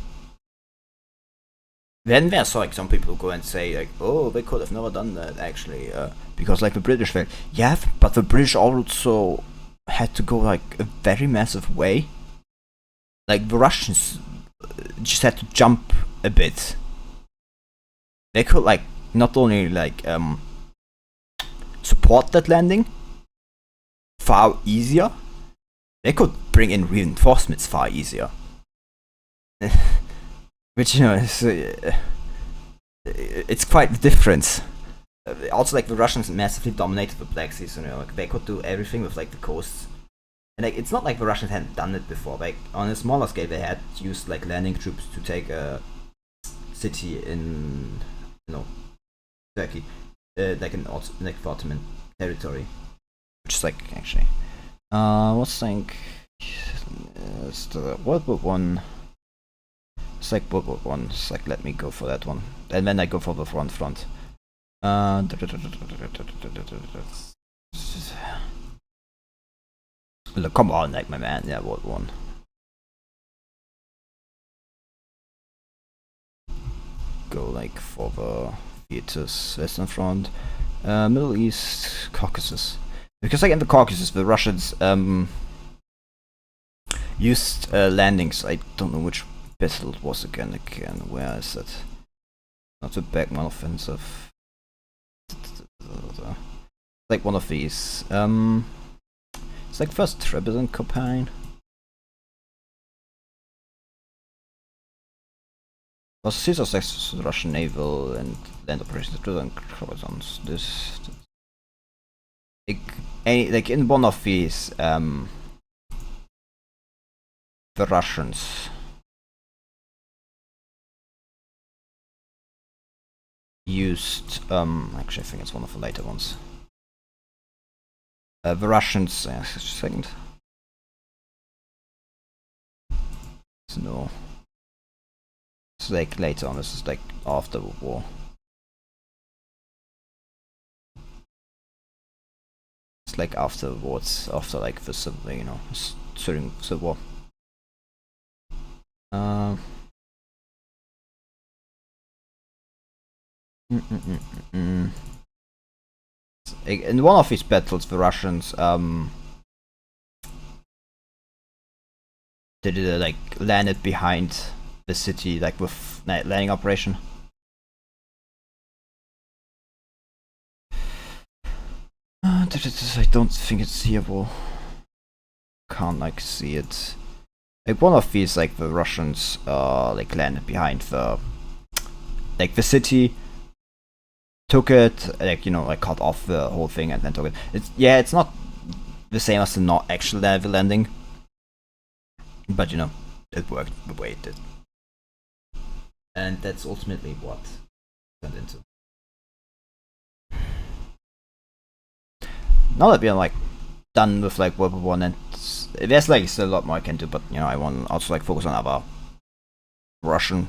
then there's like some people go and say like, oh, they could have never done that actually, because like the British failed. Yeah, but the British also had to go like a very massive way. Like the Russians just had to jump a bit. They could like not only like support that landing far easier, they could bring in reinforcements far easier. Which is it's quite the difference. Also, like the Russians massively dominated the Black Sea, so like they could do everything with like the coasts. And like, it's not like the Russians hadn't done it before. Like on a smaller scale, they had used like landing troops to take a city in, Turkey, like in like the Ottoman territory, which is like actually, let's think. It's the World War One. It's like World War One. It's like, let me go for that one, and then I go for the front. Look, come on, like my man. Yeah, World War One. Go like for the theaters, Western Front, Middle East, Caucasus. Because like in the Caucasus, the Russians used landings. I don't know which battle it was again. Where is it? Not the Bergman offensive. Like one of these. It's like first Trebizond campaign. Was Caesar's access to the Russian naval and land operations to Trebizond. This like in one of these the Russians used actually I think it's one of the later ones. The Russians just a second. No. It's like later on, this is like after the war. It's like afterwards, after like the civil, during the war. In one of these battles, the Russians did it like landed behind the city, like with landing operation. I don't think it's seeable. Can't like see it. Like one of these, like the Russians, like landed behind the city, took it, like cut off the whole thing and then took it. It's not the same as the not actual naval landing, but it worked the way it did, and that's ultimately what it turned into. Now that we're like done with like World War One, and there's like still a lot more I can do, but I want to also like focus on other Russian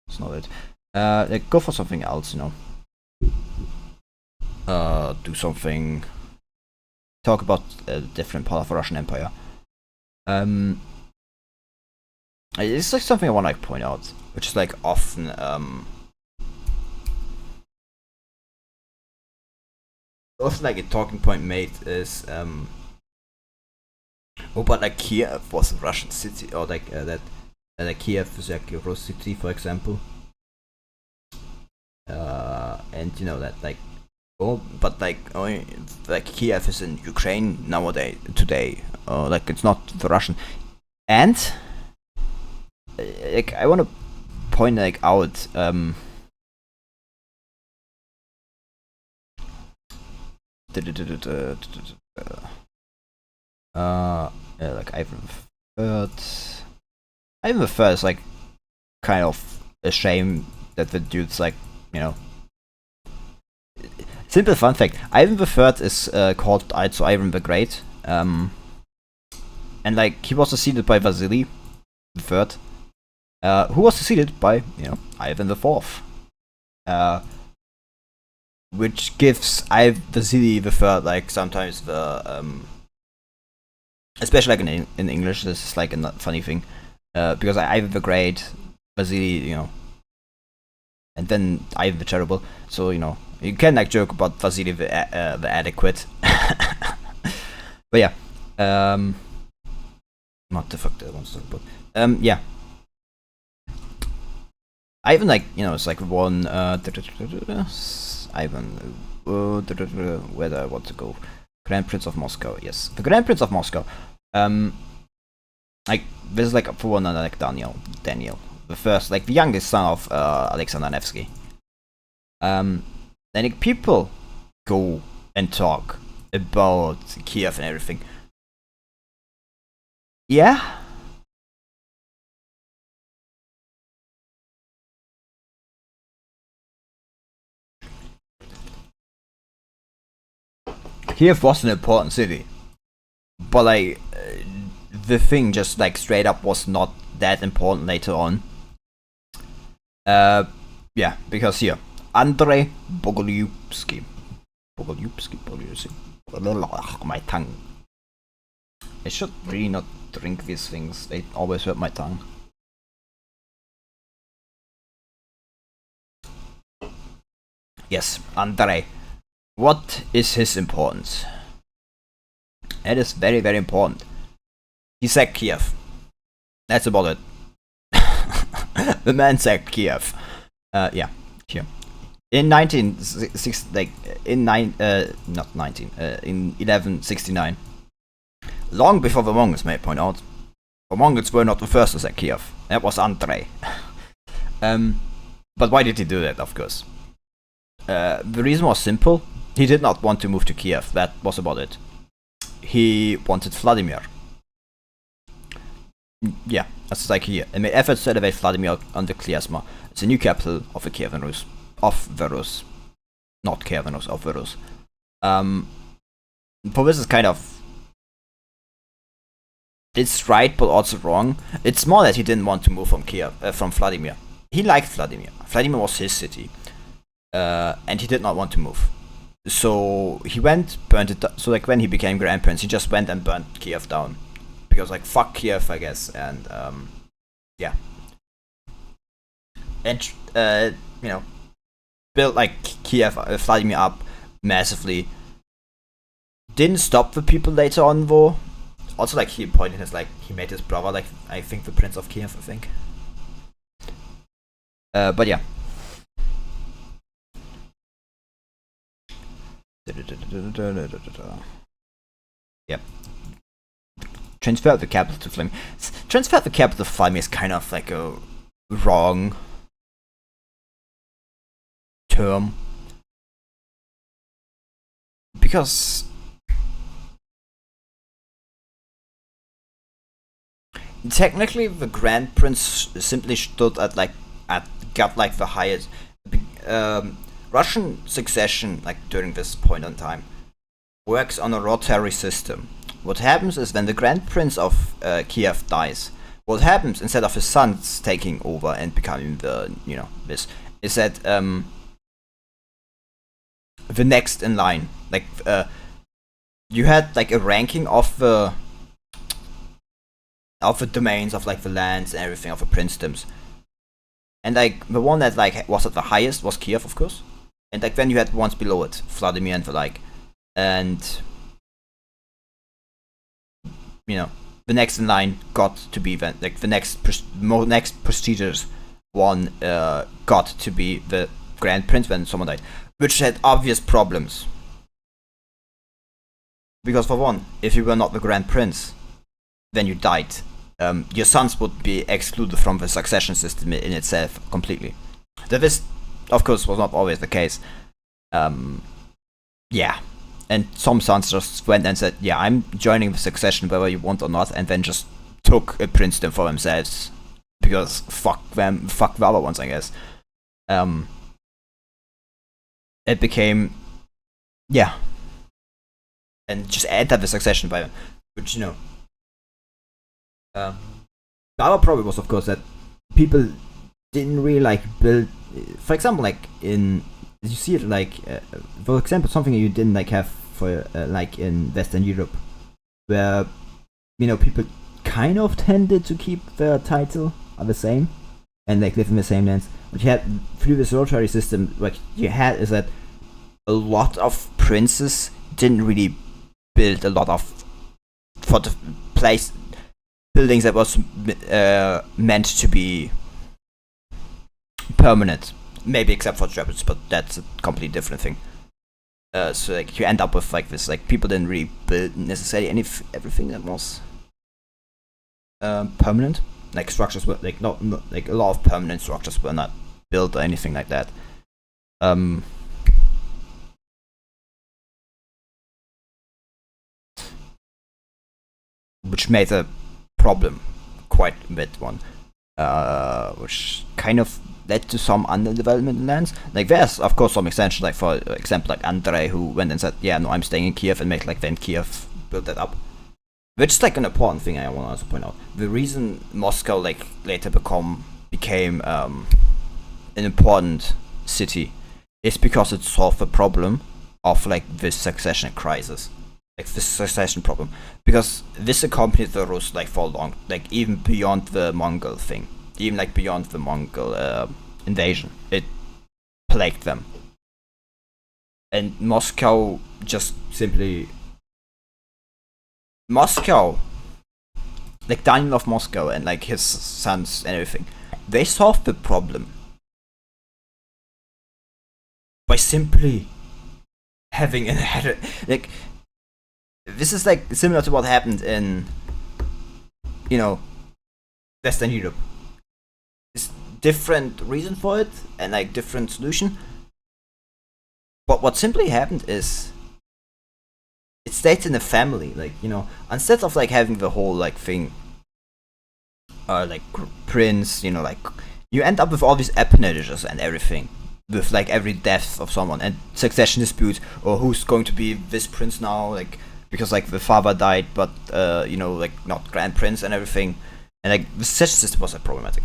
it's not it. Like go for something else, do something. Talk about a different part of the Russian Empire. It's like something I want to like point out, which is like often like a talking point made is but like Kiev was a Russian city, or like that like Kiev is like a Russian city, for example. And that like, but like only like Kiev is in Ukraine today. Like it's not the Russian. And like I want to point like out like Ivan the Third is like kind of a shame that the dude's like, simple fun fact, Ivan the Third is called also Ivan the Great, and like he was succeeded by Vasily the Third, who was succeeded by Ivan the Fourth, which gives Vasily the Third like sometimes the especially like in English, this is like a funny thing, because Ivan the Great, Vasily, and then Ivan the Terrible. So you can like joke about Vasily the Adequate, but yeah, not the fuck that I want to talk about. Yeah, Ivan like it's like one Ivan, where do I want to go? Grand Prince of Moscow. Yes, the Grand Prince of Moscow. like this is like for one like Daniel, the first, like the youngest son of Alexander Nevsky. And like, people go and talk about Kiev and everything. Yeah. Kiev was an important city, but like the thing just like straight up was not that important later on. Yeah, because here, Andrei Bogolyubsky. My tongue. I should really not drink these things, they always hurt my tongue. Yes, Andrei. What is his importance? It is very, very important. He sacked Kiev. That's about it. The man sacked Kiev. Yeah, here. In 1169. Long before the Mongols, may I point out. The Mongols were not the first to sack Kiev. That was Andrei. But why did he do that, of course? The reason was simple. He did not want to move to Kiev. That was about it. He wanted Vladimir. Yeah, that's like here. And made efforts to elevate Vladimir under Kliasma as the new capital of the Kievan Rus. Of the Rus. Not Kievan Rus, of the Rus. But this is kind of... It's right, but also wrong. It's more that he didn't want to move from Kiev, from Vladimir. He liked Vladimir. Vladimir was his city. And he did not want to move. So he went, burned it down. So like when he became Grand Prince, he just went and burned Kiev down. Because like fuck Kiev, I guess, and yeah. And you know, built like Kiev, Vladimir up massively. Didn't stop the people later on though. Also like he pointed his like he made his brother like I think the Prince of Kiev, I think. But yeah. Yep. Transfer the capital to Vladimir. Transfer the capital to Vladimir is kind of like a wrong term. Because technically the Grand Prince simply stood at got like the highest Russian succession, like during this point in time, works on a rotary system. What happens is when the Grand Prince of Kiev dies, what happens instead of his sons taking over and becoming the, you know, this, is that the next in line, like you had like a ranking of the domains, of like the lands and everything, of the princedoms. And like the one that like was at the highest was Kiev, of course. And like then you had ones below it, Vladimir and the like. And you know, the next in line got to be like the next prestigious one got to be the Grand Prince when someone died, which had obvious problems. Because for one, if you were not the Grand Prince, then you died. Your sons would be excluded from the succession system in itself completely. This, of course, was not always the case. Yeah. And some sons just went and said, yeah, I'm joining the succession whether you want or not, and then just took a princedom for themselves. Because fuck them, fuck the other ones, I guess. It became, yeah. And just enter the succession by them. Which, you know. The other problem was, of course, that people didn't really like build. For example, like in you see it like for example something you didn't like have for like in Western Europe, where you know people kind of tended to keep their title are the same and like live in the same lands. What you had through this rotary system, what you had is that a lot of princes didn't really build a lot of for the place buildings that was meant to be permanent, maybe except for Trebits, but that's a completely different thing. So like you end up with like this, like people didn't really build necessarily everything that was permanent. Like structures were like not like a lot of permanent structures were not built or anything like that. Um, which made a problem quite a bit one. Which kind of led to some underdevelopment in lands. Like there's of course some extensions, like for example like Andrei, who went and said, yeah, no, I'm staying in Kiev, and made like then Kiev built that up. Which is like an important thing I want to also point out. The reason Moscow like later became an important city is because it solved the problem of like this succession crisis, like this succession problem, because this accompanied the Rus like for long, like even beyond the Mongol thing, even like beyond the Mongol invasion, it plagued them, and Moscow just simply Moscow, like Daniel of Moscow and like his sons and everything, they solved the problem by simply having an like this is like similar to what happened in Western Europe. It's different reason for it and like different solution. But what simply happened is it stayed in the family, like instead of like having the whole like thing like prince, like you end up with all these appanages and everything, with like every death of someone and succession dispute, or who's going to be this prince now, like because like the father died, but like not grand prince and everything, and like the succession system was like problematic.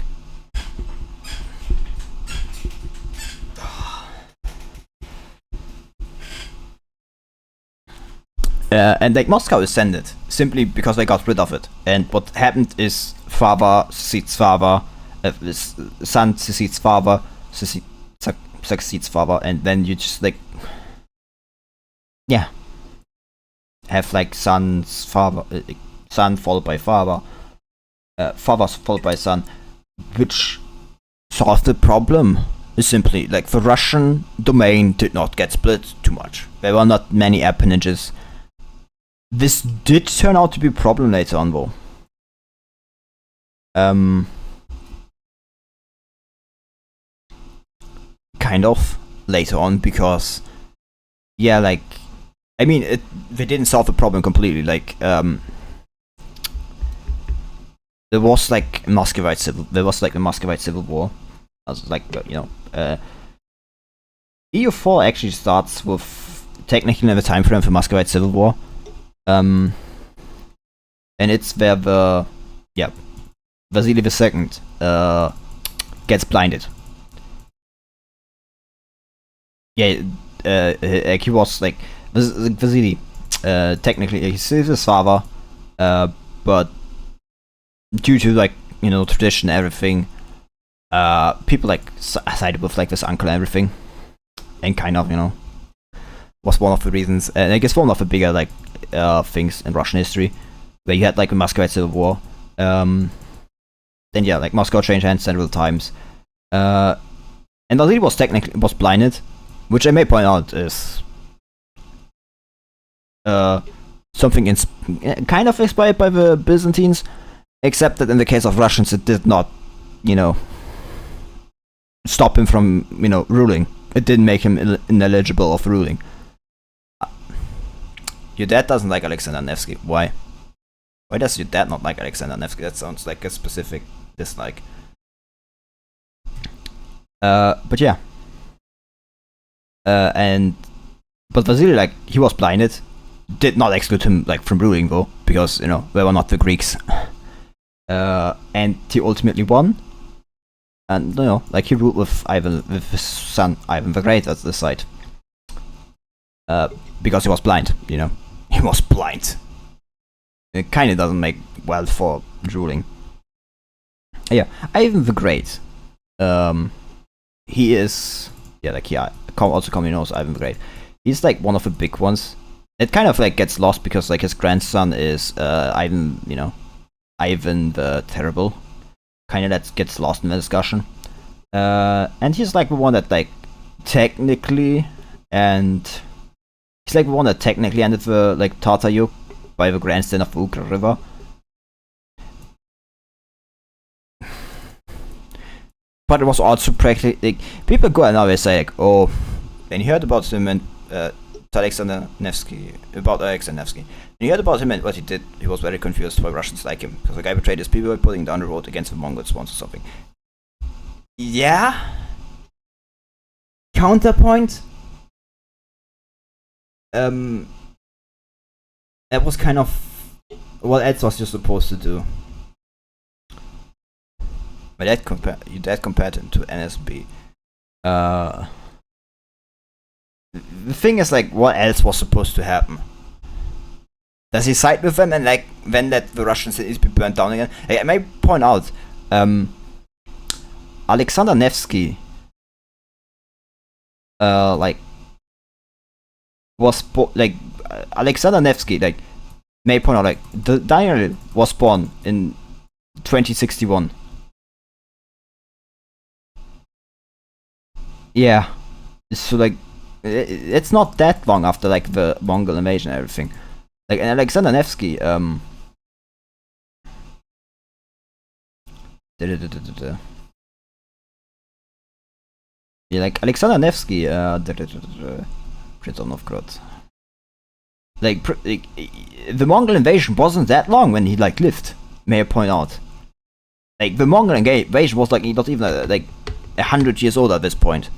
And like Moscow ascended simply because they got rid of it. And what happened is father succeeds father, son succeeds father, succeeds father, and then you just like have like son's father, son followed by father, father followed by son, which solved the problem. Is simply like the Russian domain did not get split too much. There were not many appanages. This did turn out to be a problem later on, though. Kind of later on, because like I mean they didn't solve the problem completely. Like there was like a Muscovite civil war. I was like EU4 actually starts with technically the time frame for Muscovite civil war. And it's where Vasily II gets blinded. Like he was like Vasily. Technically, he's his father, but due to like tradition, and everything, people like sided with like this uncle and everything, and kind of was one of the reasons, and I guess one of the bigger like things in Russian history, where you had like the Muscovite Civil War. Then like Moscow changed hands several times, and Vasily was blinded, which I may point out is something kind of inspired by the Byzantines, except that in the case of Russians it did not stop him from ruling. It didn't make him ineligible of ruling. Your dad doesn't like Alexander Nevsky. Why? Why does your dad not like Alexander Nevsky? That sounds like a specific dislike. But yeah. But Vasily, like, he was blinded. Did not exclude him like from ruling though, because they were not the Greeks. And he ultimately won. And like he ruled with his son Ivan the Great at the side. Because he was blind, he was blind. It kind of doesn't make well for ruling. Yeah, Ivan the Great. He is also commonly known as Ivan the Great. He's like one of the big ones. It kind of like gets lost because like his grandson is Ivan the Terrible. Kind of that gets lost in the discussion. And he's like the one that like technically ended the like Tatar yoke by the grandstand of the Ugra River. but it was also practically like, people go and always say like, oh, when you heard about him and Alexander Nevsky, about Alexander Nevsky, when you heard about him and what he did, he was very confused why Russians like him, because the guy betrayed his people by putting down the road against the Mongols once or something. Yeah. Counterpoint. That was kind of what else was you supposed to do? My dad compared him to NSB. The thing is, like, what else was supposed to happen? Does he side with them and like then let the Russian cities be burnt down again? I may point out, Alexander Nevsky, Alexander Nevsky, like, may point out, like, Daniel was born in 2061. Yeah, so like, it's not that long after like the Mongol invasion and everything. Like, and Alexander Nevsky, yeah, like Alexander Nevsky, Prince of Novgorod. Like, the Mongol invasion wasn't that long when he like lived. May I point out? Like, the Mongol invasion was like not even like 100 years old at this point.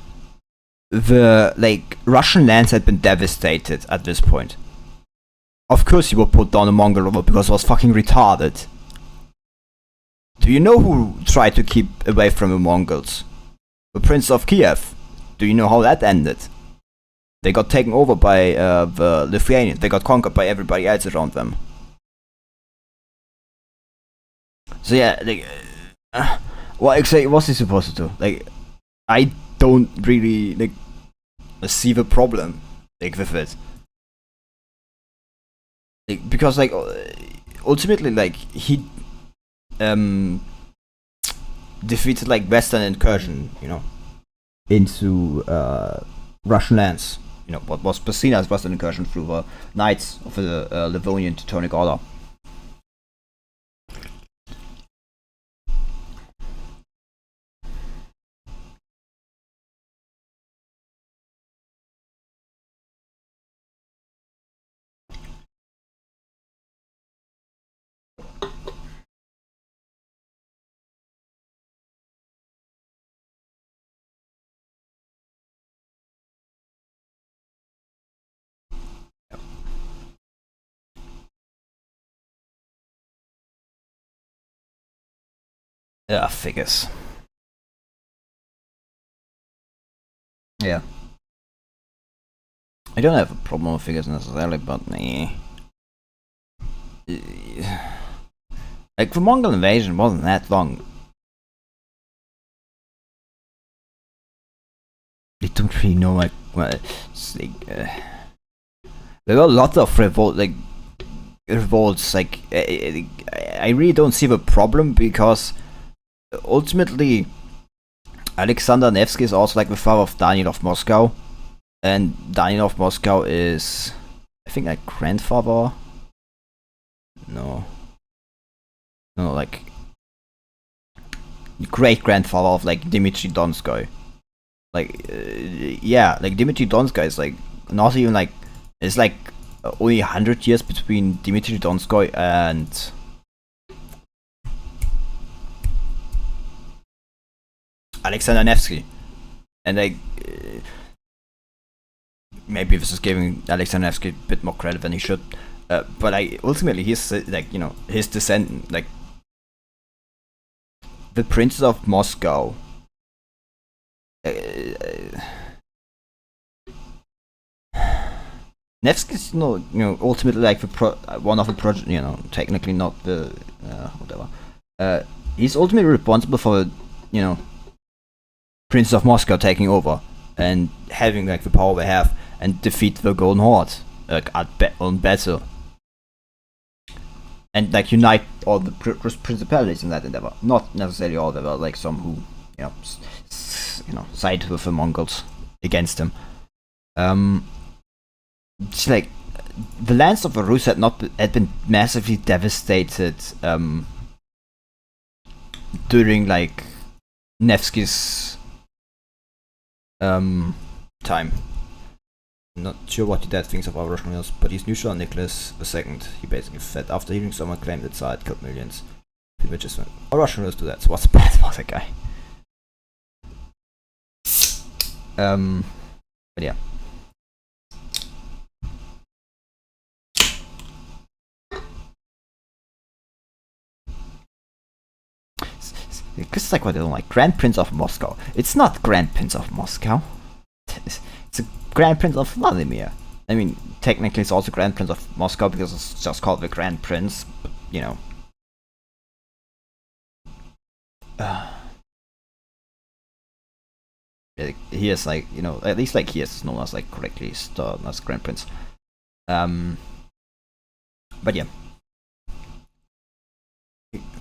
The like Russian lands had been devastated at this point. Of course, he would put down a Mongol revolt because it was fucking retarded. Do you know who tried to keep away from the Mongols? The Prince of Kiev. Do you know how that ended? They got taken over by the Lithuanians. They got conquered by everybody else around them. So yeah, like, what exactly was he supposed to do? Like, I don't really like see the problem like with it. Like, because like ultimately like he defeated like Western incursion, you know, into Russian lands. You know, what was seen as Western incursion through the Knights of the Livonian Teutonic Order. Yeah, figures. Yeah. I don't have a problem with figures necessarily, but like, the Mongol invasion wasn't that long. I don't really know, like, well, it's like, there were a lot of revolts, like, I really don't see the problem, because ultimately, Alexander Nevsky is also like the father of Daniel of Moscow, and Daniel of Moscow is, I think, like grandfather. No, like great grandfather of like Dmitry Donskoy. Like, yeah, like Dmitry Donskoy is like not even like, it's like only 100 years between Dmitry Donskoy and Alexander Nevsky, and like maybe this is giving Alexander Nevsky a bit more credit than he should, but like ultimately he's like, you know, his descendant, like the princes of Moscow. Nevsky's, you know, ultimately like one of the project, you know, technically not the whatever. He's ultimately responsible for, you know, Prince of Moscow taking over and having like the power they have and defeat the Golden Horde on battle, and like unite all the principalities in that endeavor. Not necessarily all, there were like some who, you know, side with the Mongols against him. It's like the lands of the Rus had been massively devastated during like Nevsky's time. Not sure what the dad thinks of our Russian royals, but he's neutral on Nicholas II. He basically said after hearing someone claim that Tsar had killed millions. People just went, our Russian royals do that, so what's bad about that guy? But yeah. This is like what I don't like. Grand Prince of Moscow. It's not Grand Prince of Moscow. It's a Grand Prince of Vladimir. I mean, technically it's also Grand Prince of Moscow because it's just called the Grand Prince, but, you know. He is like, you know, at least like he is known as like correctly as Grand Prince. But yeah.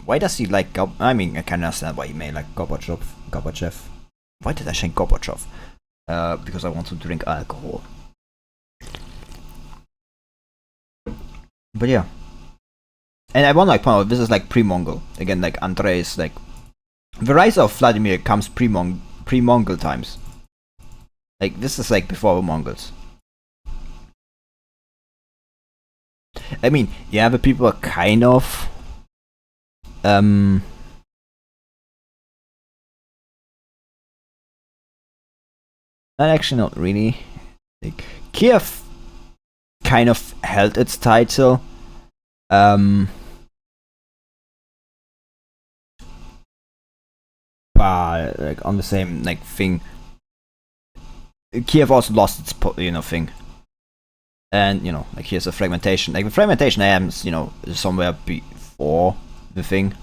Why does he like I mean, I can understand why he may like Gorbachev. Why did I say Gorbachev? Because I want to drink alcohol. But yeah. And I want to like point out, this is like pre-Mongol. Again, like Andrei is like... The rise of Vladimir comes pre-Mongol times. Like, this is like before the Mongols. I mean, yeah, the people are kind of... actually not really. Like, Kiev kind of held its title. But like on the same like thing, Kiev also lost its thing. And you know, like here's a fragmentation. Like the fragmentation happens, you know, somewhere before the thing.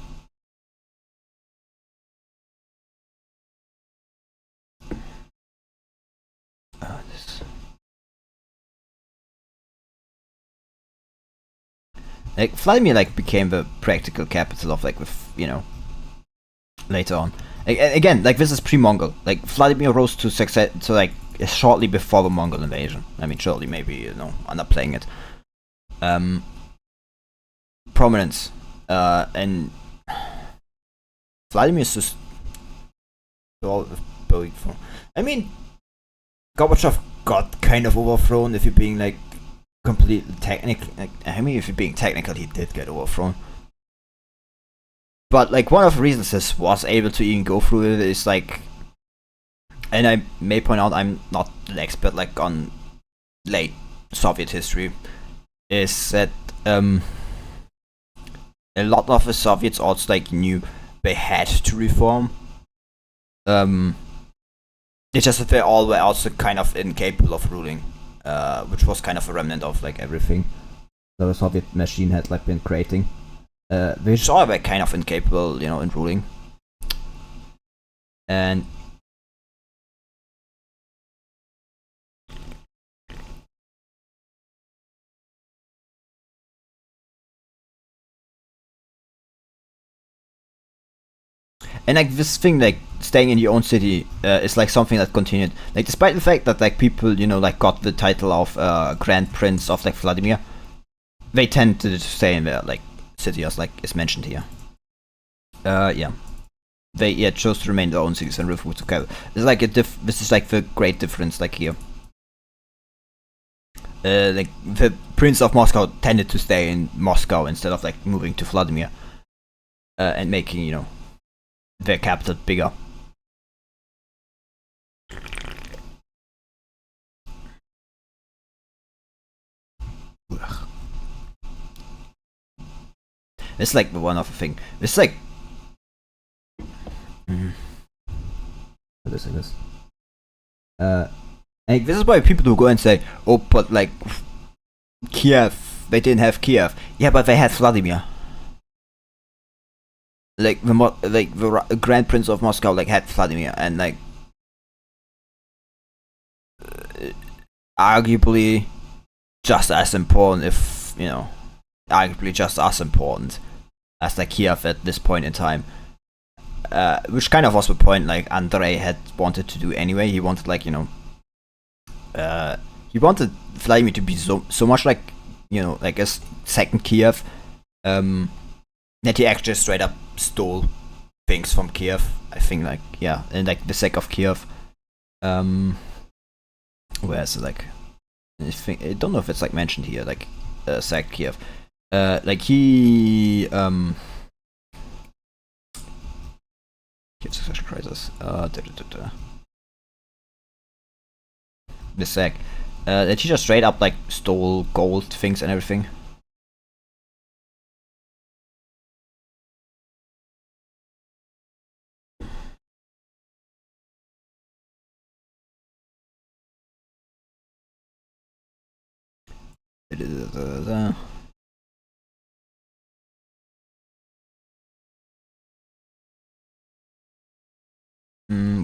Like Vladimir like became the practical capital of like you know, later on. Again, like this is pre-Mongol. Like Vladimir rose to success to like shortly before the Mongol invasion. I mean, shortly, maybe, you know, underplaying it. Prominence, and Vladimir's just all. I mean, Gorbachev got kind of overthrown. If you're being like completely technical, like, I mean, if you're being technical, he did get overthrown. But like one of the reasons this was able to even go through it is like, and I may point out I'm not an expert like on late Soviet history, is that a lot of the Soviets also like knew they had to reform. It's just that they all were also kind of incapable of ruling, which was kind of a remnant of like everything that the Soviet machine had like been creating. Which all were kind of incapable, you know, in ruling. And like this thing, like staying in your own city, is like something that continued. Like despite the fact that like people, you know, like got the title of Grand Prince of like Vladimir, they tend to stay in their like city, as like is mentioned here. Yeah, they chose to remain their own cities and live together. It's like this is like the great difference, like here. Like the Prince of Moscow tended to stay in Moscow instead of like moving to Vladimir, and making, you know, their capital bigger. It's like the one other thing. It's like what is this? And this is why people do go and say, "Oh, but like Kiev, they didn't have Kiev." Yeah, but they had Vladimir. Like the Grand Prince of Moscow like had Vladimir, and like arguably just as important, if you know, arguably just as important as like Kiev at this point in time. Which kind of was the point like Andrei had wanted to do anyway. He wanted like, you know, he wanted Vladimir to be so much like, you know, like a second Kiev, that he actually straight up stole things from Kiev. I think like and like the sack of Kiev. Where is it like? I don't know if it's like mentioned here, like sack Kiev. Like he Kiev succession crisis. The sack. That he just straight up like stole gold things and everything.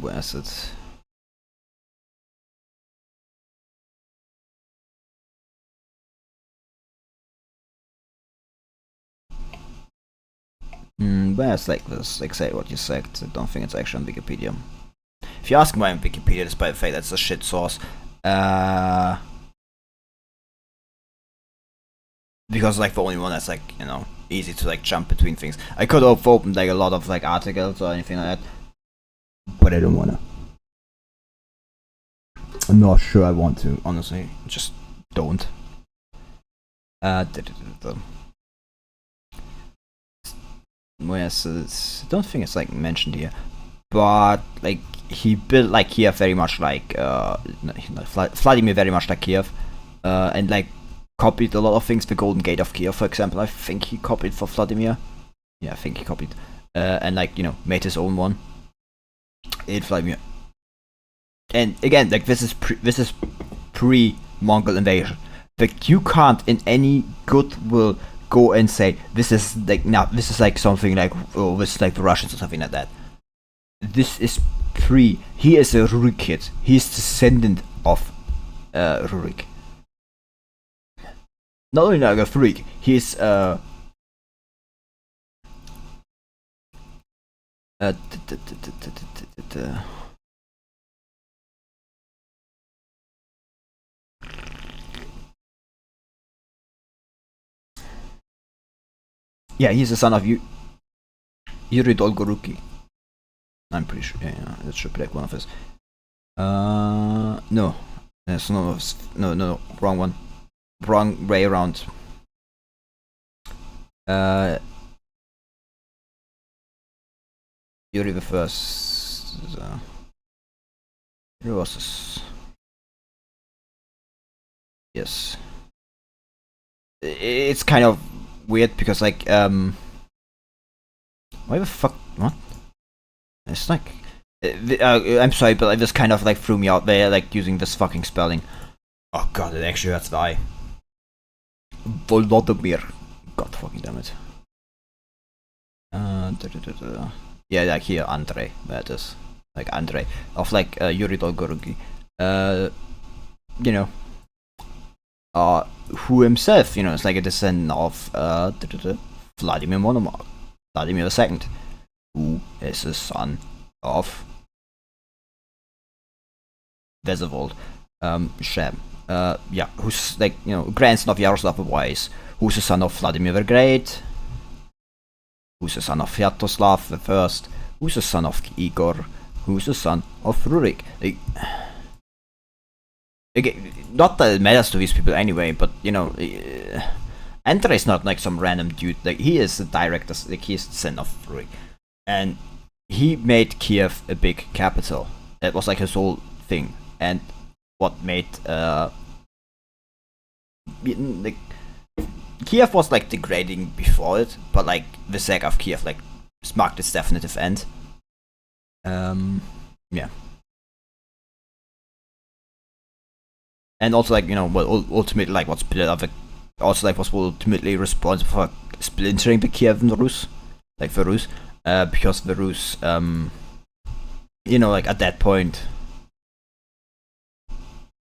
Where's it? Where's like this exactly what you said? I don't think it's actually on Wikipedia. If you ask me why on Wikipedia, despite the fact that's a shit source, because like the only one that's like easy to like jump between things. I could have opened like a lot of like articles or anything like that, but I don't wanna. I'm not sure I want to, honestly. Just don't. Yes, I don't think it's like mentioned here, but like he built like Kiev very much like Vladimir very much like Kiev, and like copied a lot of things. The Golden Gate of Kiev, for example, I think he copied for Vladimir. Yeah, I think he copied, and like made his own one in Vladimir. And again, like this is pre-Mongol invasion. Like you can't in any goodwill go and say this is like something like this is like the Russians or something like that. This is he is a Rurik kid. He is descendant of Rurik. Not only like a freak, he is yeah, he's the son of Yuri Dolgoruki. I'm pretty sure. Yeah, that should be like one of his. No, it's no, wrong one, wrong way around. Yuri the First. Who was this? Yes. It's kind of weird because like why the fuck what? It's like I'm sorry, but this kind of like threw me out there, like using this fucking spelling. Oh god, it actually hurts the eye. Volodymyr. God fucking damn it. Yeah, like here, Andrei. That is like Andrei of like Yuri Dolgoruki. Who himself, is like a descendant of Vladimir Monomark, Vladimir II, who is the son of Vesevold, Shem, who's like, grandson of Yaroslav the Wise, who's the son of Vladimir the Great, who's the son of Sviatoslav the First, who's the son of Igor, who's the son of Rurik. Like, not that it matters to these people anyway, but Andrei is not like some random dude. Like he is the director, like he's the son of Rurik, and he made Kiev a big capital. That was like his whole thing, and what made like Kiev was like degrading before it, but like the sack of Kiev like marked its definitive end. Yeah. And also, like, ultimately, like, what's also like was ultimately responsible for splintering the Kievan Rus, like the Rus, because the Rus, like at that point,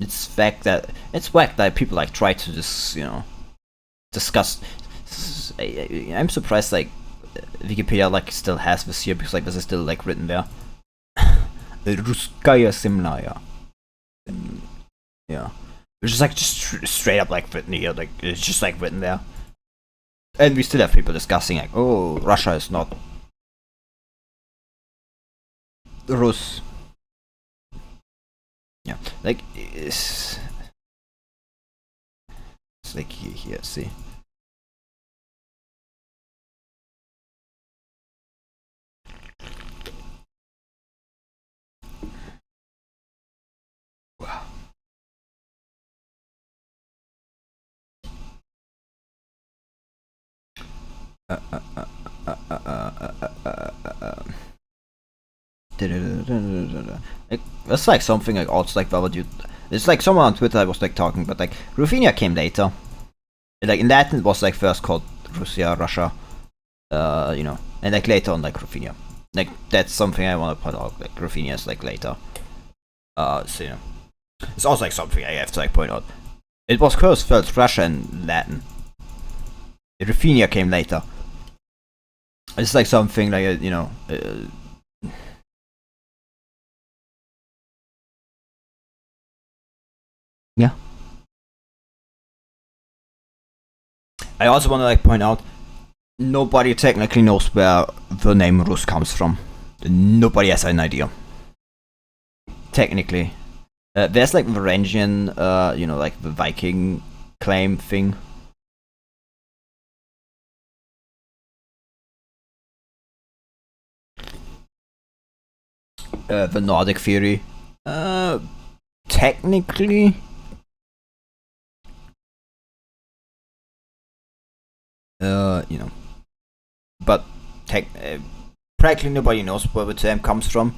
it's whack that people like try to just discuss. I'm surprised like Wikipedia like still has this here because like this is still like written there. Ruskaya Simnaya. Yeah. Which is like just straight up like written here, like it's just like written there. And we still have people discussing like, oh, Russia is not Rus. Yeah, like it's like here. See. Wow. Like, that's like something like also like what you. It's like someone on Twitter was like talking, but like Ruthenia came later. Like in Latin, it was like first called Russia, you know, and like later on like Ruthenia. Like that's something I want to point out. Like Ruthenia is like later. So you know, it's also like something I have to like point out. It was first Russia and Latin. Ruthenia came later. It's like something like you know. Yeah. I also want to like point out, nobody technically knows where the name Rus comes from. Nobody has an idea. Technically, there's like Varangian, you know, like the Viking claim thing. The Nordic theory. Technically. You know, but practically nobody knows where the term comes from.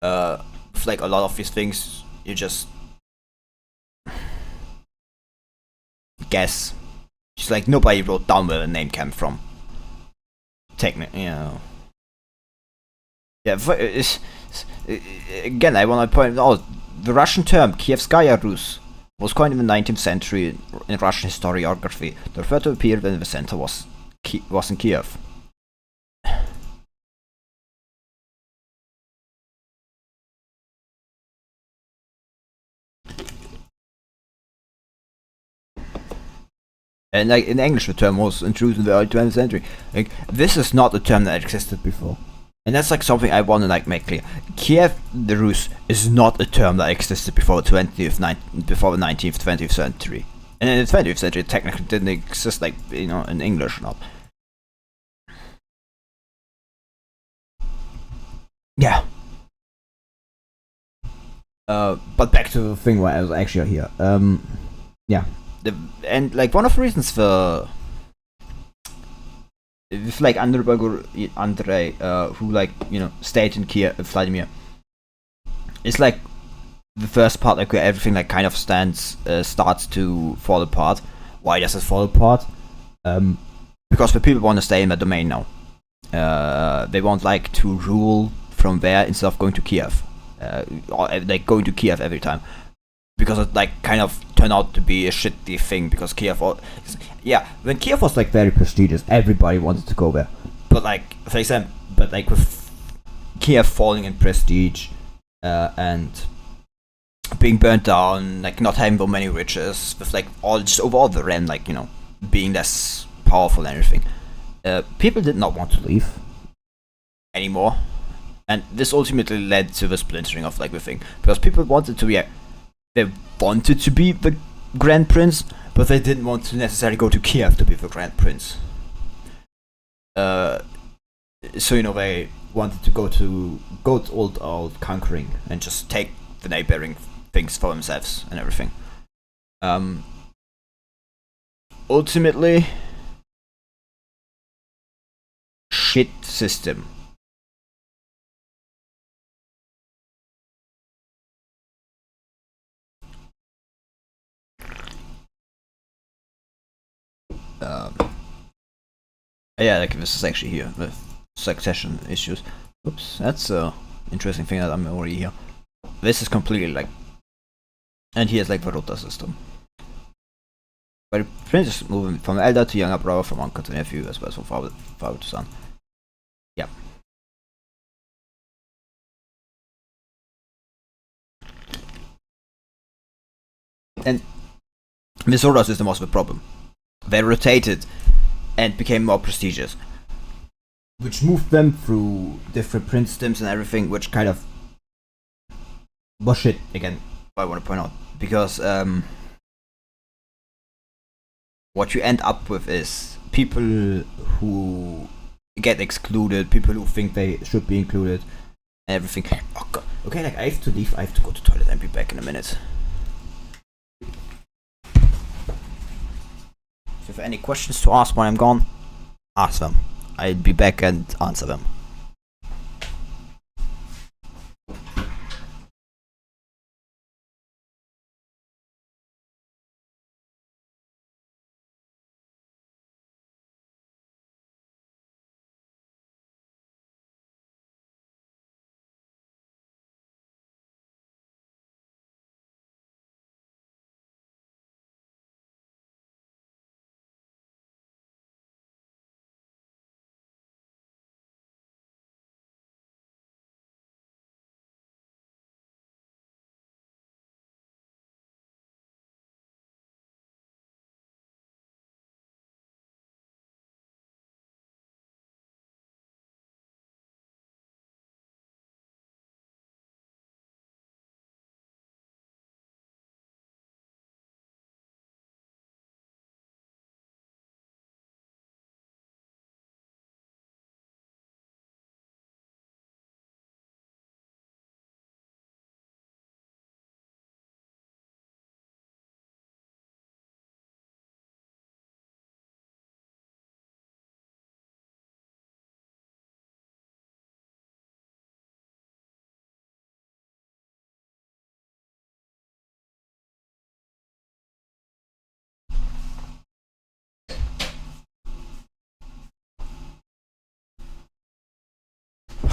With like a lot of these things, you just guess. Just like nobody wrote down where the name came from. Technically, you know. Yeah, again, I want to point out the Russian term Kievskaya Rus was coined in the 19th century in Russian historiography. The referred to a period when the center was in Kiev. And like in English, the term was introduced in the early 20th century. Like this is not a term that existed before, and that's like something I want to like make clear. Kiev the Rus is not a term that existed before the 19th, 20th century. And in the 20th century, it technically didn't exist, like you know, in English not. Yeah. But back to the thing where I was actually here. Yeah. And like one of the reasons for with like Andrei, who like you know stayed in Kiev, Vladimir, it's like the first part like where everything like kind of starts to fall apart. Why does it fall apart? Because the people want to stay in the domain now. They want like to rule from there instead of going to Kiev, or like going to Kiev every time. Because it like kind of turned out to be a shitty thing because Kiev, yeah, when Kiev was like very prestigious, everybody wanted to go there. But like for example, with Kiev falling in prestige, and being burnt down, like not having so many riches, with like all just overall the realm, like you know, being less powerful and everything, people did not want to leave anymore, and this ultimately led to the splintering of like the thing because people wanted to be. They wanted to be the Grand Prince, but they didn't want to necessarily go to Kiev to be the Grand Prince. So you know they wanted to go all conquering and just take the neighboring things for themselves and everything. Ultimately, shit system. Yeah, like this is actually here with succession issues. Oops, that's a interesting thing that I'm already here. This is completely like, and here's like the rota system. But the prince is moving from elder to younger brother, from uncle to nephew, as well as from father to son. Yeah. And this rota system was the problem. They rotated and became more prestigious, which moved them through different princedoms and everything, which kind of bullshit again. I want to point out because what you end up with is people who get excluded, people who think they should be included, and everything. Oh god. Okay, like I have to leave. I have to go to the toilet and be back in a minute. If you have any questions to ask when I'm gone, ask them. I'll be back and answer them.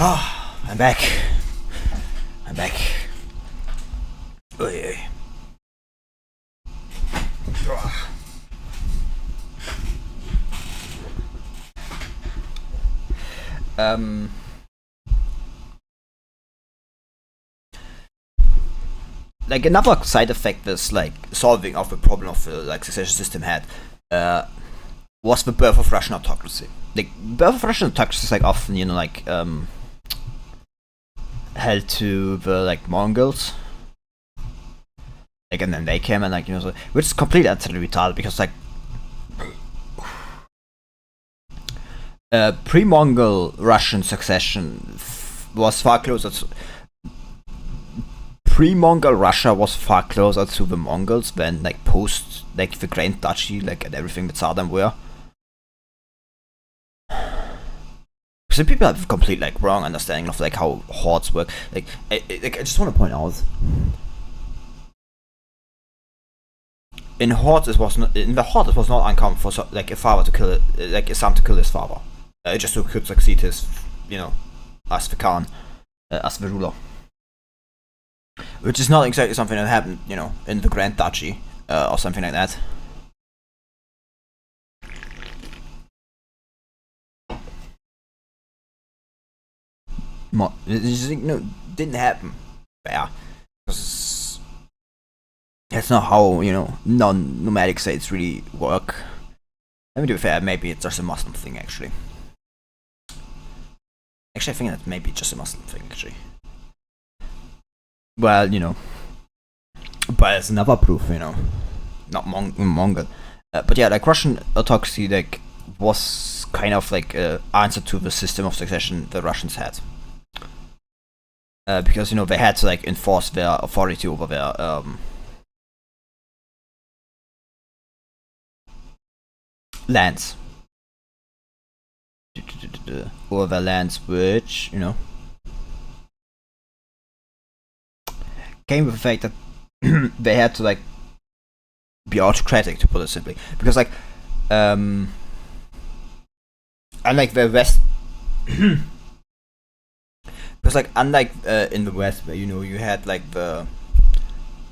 Ah, I'm back. I'm back. Oy, oy. Like another side effect this like solving of the problem of the like succession system had was the birth of Russian autocracy. Like birth of Russian autocracy is like often like held to the like Mongols. Like and then they came and like so, which is completely utterly retarded because like pre-Mongol Russian succession was far closer to pre-Mongol Russia was far closer to the Mongols than like post like the Grand Duchy like and everything that Southern were. So people have a complete like wrong understanding of like how hordes work. Like I just want to point out in hordes it was not uncommon for like a father to kill like a son to kill his father, just so he could succeed his as the Khan, as the ruler. Which is not exactly something that happened, in the Grand Duchy, or something like that. Didn't happen. Yeah. Because that's not how, non-nomadic states really work. Let me be fair, maybe it's just a Muslim thing, actually. Actually, I think that maybe just a Muslim thing, actually. Well, but it's another proof, not Mongol. But yeah, like Russian autocracy, like was kind of like an answer to the system of succession the Russians had, because they had to like enforce their authority over their lands, over their lands, which came with the fact that they had to like be autocratic, to put it simply, because like unlike the West, because like unlike in the West where you had like the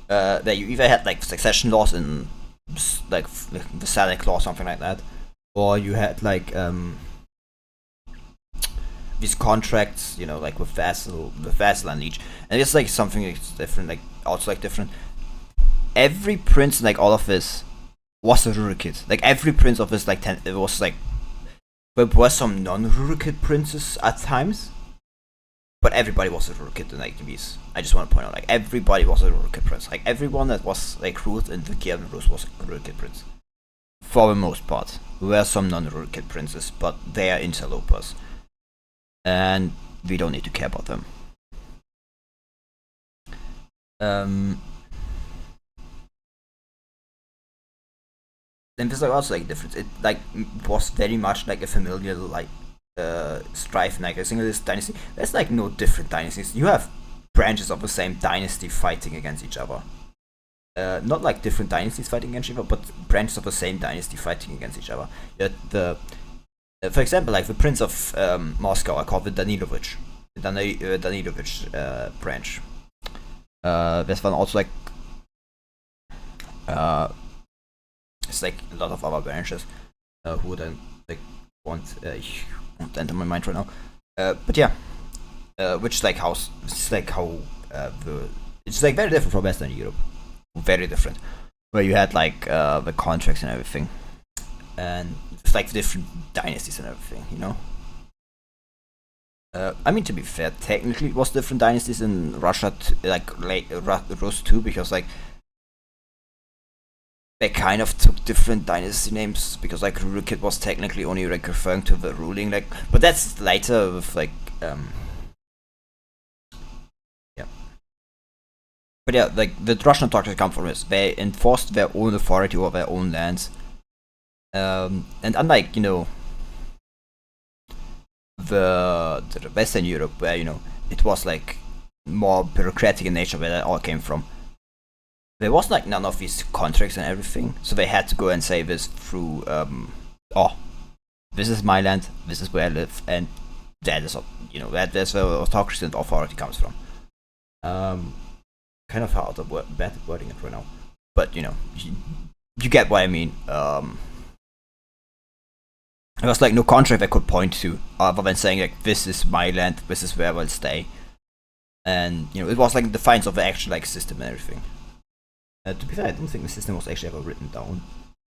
that you either had like succession laws in like the Salic law or something like that, or you had like these contracts, like with vassal and liege, and it's like something that's different, like also like different. Every prince, like all of this, was a rurikid. Like every prince of this, like it was like, there were some non-rurikid princes at times, but everybody was a Rurikid in like the Beast. I just want to point out, like everybody was a Rurikid prince. Like everyone that was like ruled in the Kievan Rus was a Rurikid prince. For the most part. There were some non-Rurikid princes, but they are interlopers. And we don't need to care about them. Then there's like also like difference. It like was very much like a familiar like strife in like a single dynasty. There's like no different dynasties. You have branches of the same dynasty fighting against each other. Not like different dynasties fighting against each other, but branches of the same dynasty fighting against each other. For example, like the Prince of Moscow are called the Danilovich branch. There's one also like it's like a lot of other branches who then like won't enter my mind right now. But yeah, which is like how it's like very different from Western Europe, very different, where you had like the contracts and everything, and it's like different dynasties and everything, you know. I mean, to be fair, technically it was different dynasties in Russia, like late Rus too, because like they kind of took different dynasty names, because like Rurikid was technically only like referring to the ruling, like, but that's later with like yeah. But yeah, like the Russian authorities come from this. They enforced their own authority over their own lands, and unlike, you know, the Western Europe, where, you know, it was like more bureaucratic in nature, where that all came from. There was like none of these contracts and everything, so they had to go and say this through this is my land, this is where I live, and that is, you know, that's where autocracy and authority comes from. Kind of hard to bad wording it right now, but you know, you get what I mean. There was like no contract I could point to other than saying like, this is my land, this is where I will stay, and you know, it was like defiance of the actual like system and everything. To be fair, I don't think the system was actually ever written down.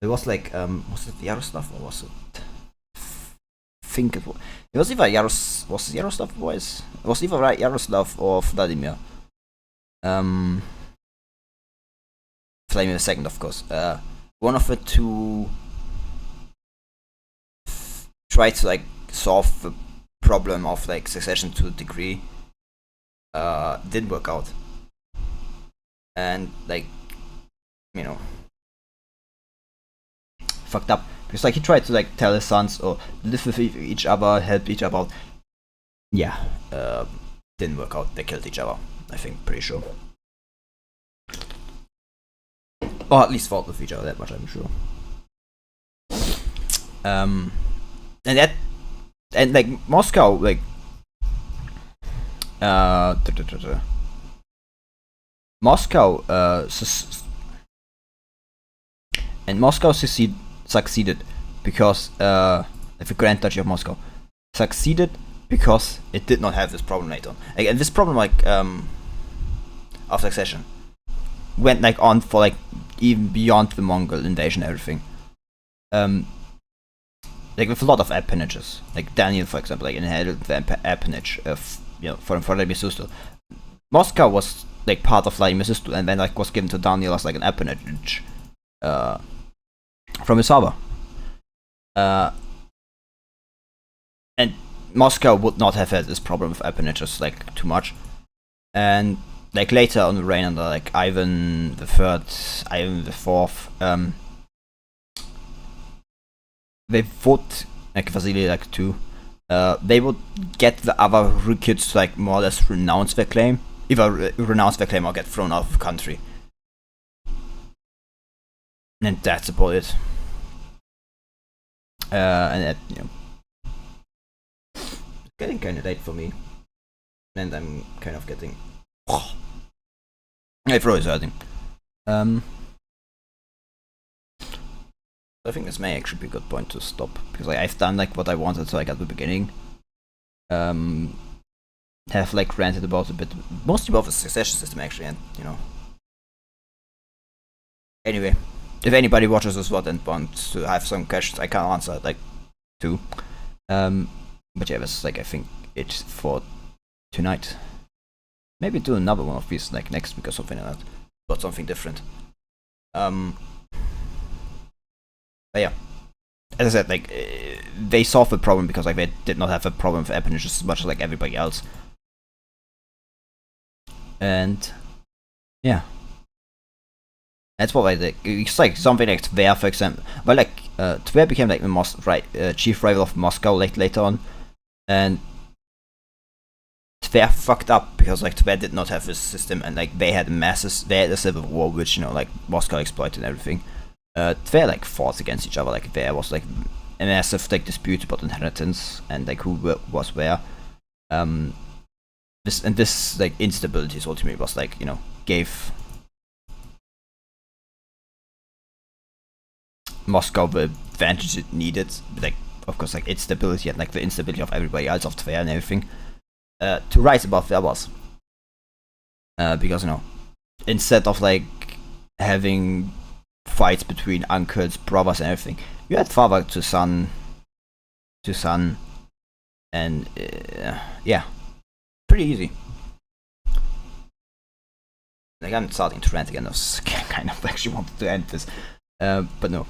It was like was it Yaroslav or was it? I think it was either Yaroslav boys. It was either Yaroslav or Vladimir. Vladimir II, of course. One of the two tried to like solve the problem of like succession to a degree. Didn't work out, and like, you know, fucked up, because like he tried to like tell his sons or live with each other, help each other out. Yeah, didn't work out. They killed each other, I think, pretty sure, or at least fought with each other, that much I'm sure. And like Moscow, like Moscow succeeded because the Grand Duchy of Moscow succeeded because it did not have this problem later on. Like, and this problem like of succession went like on for like even beyond the Mongol invasion and everything. Like with a lot of appanages, like Daniel, for example, like inherited the appanage of, you know, from Vladimir Sustul. Moscow was like part of Vladimir Sustul, and then like was given to Daniel as like an appanage from his father. And Moscow would not have had this problem with appanages like too much. And like later on the reign under like Ivan III, Ivan IV, they would, like Vasily like too, they would get the other Rukids to like more or less renounce their claim, either renounce their claim or get thrown out of the country. And that's about it. And that, you know, it's getting kind of late for me, and I'm kind of getting my throat is hurting. I think this may actually be a good point to stop, because like, I've done like what I wanted to like at the beginning. Have like ranted about a bit, mostly about the succession system actually, and you know. Anyway, if anybody watches this VOD and wants to have some questions, I can't answer like too. But yeah, that's like I think it's for tonight. Maybe do another one of these like next week or something like that. But something different. But yeah. As I said, like they solved the problem because like they did not have a problem with appendages as much as like everybody else. And yeah. That's what I did. It's like something like Tver, for example. But like Tver became like the chief rival of Moscow later on. And Tver fucked up because like Tver did not have this system, and like they had a civil war which like Moscow exploited and everything. Tver like fought against each other. Like there was like a massive like dispute about inheritance and like who was where. This like instability ultimately was like gave Moscow the advantage it needed. Like of course like its stability and like the instability of everybody else of Tver and everything. To rise above the others. Because instead of like having fights between uncles, brothers and everything, you had father to son, and yeah, pretty easy. Like I'm starting to rant again. I was kind of actually wanted to end this, but no,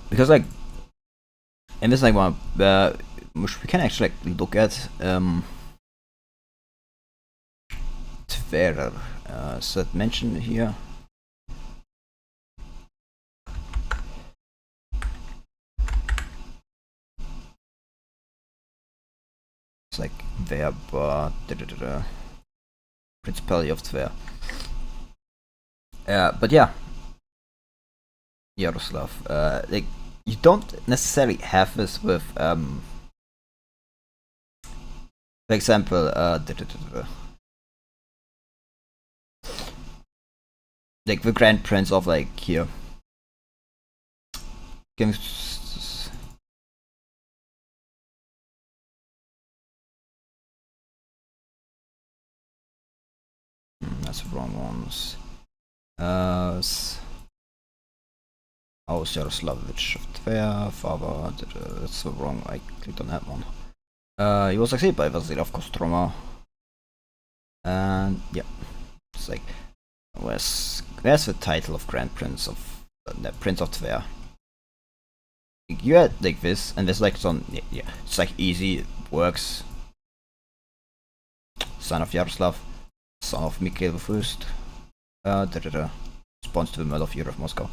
because like in this like one, which we can actually like look at Tverer. So that mentioned here. It's like Verba Principality of Tver. But yeah, Yaroslav. Like you don't necessarily have this with for example like the Grand Prince of like here. That's the wrong ones. Jaroslavich of Tver, father. That's the wrong. I clicked on that one. He was succeeded by Vasily of Kostroma. And yeah, it's like where's the title of Grand Prince of the Prince of Tver? You had like this, and there's like some it's like easy, it works. Son of Yaroslav, son of Mikhail the First. Response to the murder of Yuri of Moscow.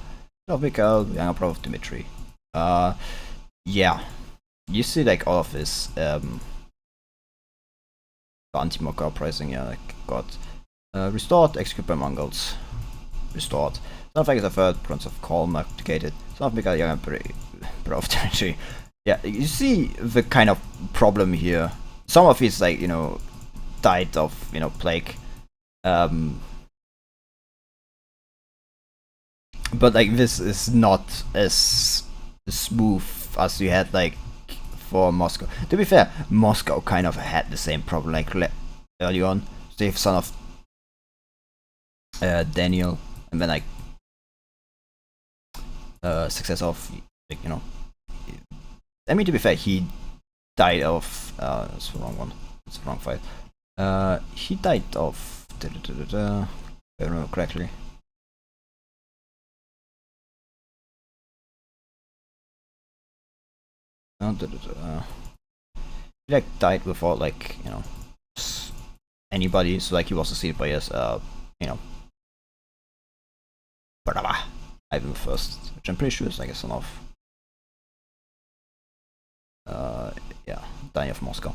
Son of Mikhail, younger brother of Dmitri. Yeah, you see like all of this anti-Moscow uprising. Yeah, like got restored, executed by Mongols. Restored. Son of Agatha III, Prince of Kolm, abdicated. Son of Mikhail, younger brother of Dmitri. Yeah, you see the kind of problem here. Some of it's like died of plague. But like this is not as smooth as you had like for Moscow. To be fair, Moscow kind of had the same problem like early on. Steve, son of Daniel, and then like success of like I mean, to be fair, he died of that's the wrong one. That's the wrong fight. He died of if I remember correctly. He like died without like anybody, so like he was succeeded by his brother Ivan the First, which I'm pretty sure is like a son of Daniel of Moscow.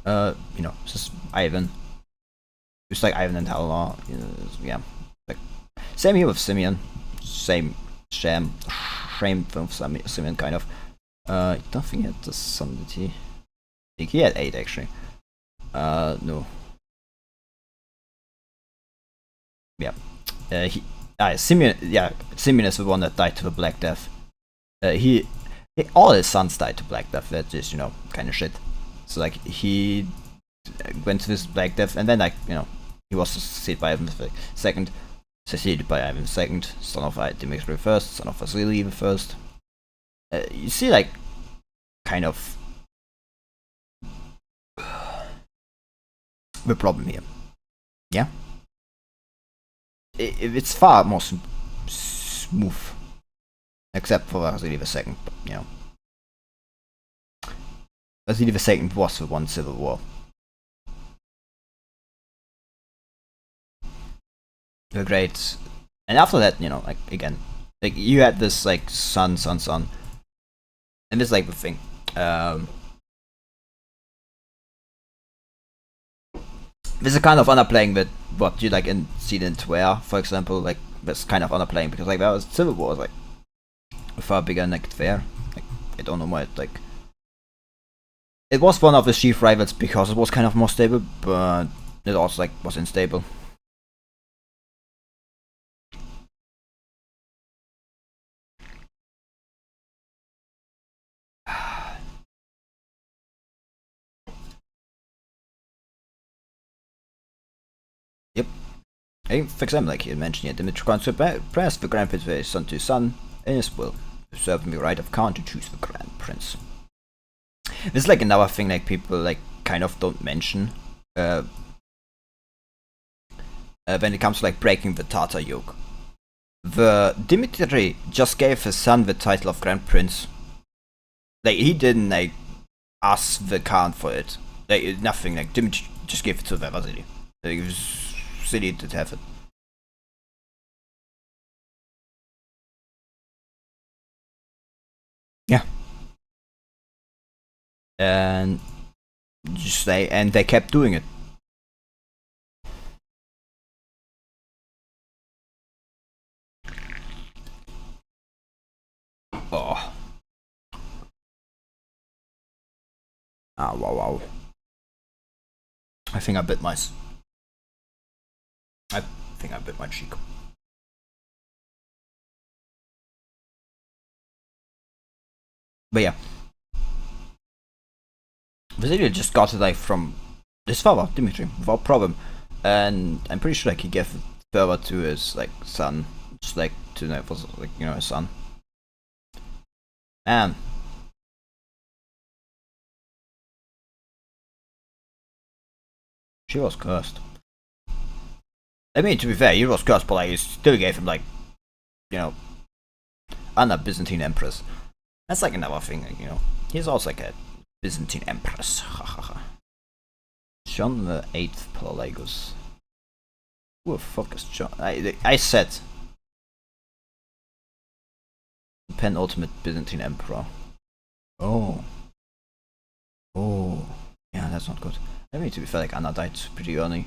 It's just Ivan. It's like Ivan and Helena. Yeah, like same here with Simeon. Same shame with Simeon kind of. I don't think he had the son, did he? I think he had 8 actually. No. Yeah. Simeon. Yeah, Simeon is the one that died to the Black Death. All his sons died to Black Death. That's just kind of shit. So like he went to this Black Death, and then like he was succeeded by Ivan II, son of Dmitri I, son of Vasily I. You see like kind of the problem here. Yeah, it's far more smooth, except for Vasily II. But, you know, Vasily II was the one civil war. The great, and after that, you know, like again, like you had this like son, and this like the thing. This is kind of underplaying with what you like see in Twitter, for example, like this kind of underplaying because like that was civil war was like far bigger than like there. Like I don't know why it was one of the chief rivals because it was kind of more stable, but it also like was unstable. Yep. For example, like you mentioned here, Dimitri Khan suppressed the Grand Prince with his son to his son in his will, reserving the right of Khan to choose the Grand Prince. This is like another thing like people like kind of don't mention when it comes to like breaking the Tatar yoke. The Dimitri just gave his son the title of Grand Prince. Like he didn't like ask the Khan for it. Like nothing. Like Dimitri just gave it to Vasily. Like, it was silly to have it. Yeah. And just they kept doing it. Oh. Ah, wow. I think I bit my cheek. But yeah. Vasily just got it like from his father, Dimitri, without problem. And I'm pretty sure like he gave it further to his like son. Just like to like, you know, his son. And she was cursed. I mean, to be fair, he was cursed, but like, he still gave him like, you know, Anna Byzantine Empress. That's like another thing, like, you know. He's also like a Byzantine Empress. John the 8th Palaiologos. Who the fuck is John? I said penultimate Byzantine Emperor. Oh. Yeah, that's not good. I mean, to be fair, like Anna died pretty early.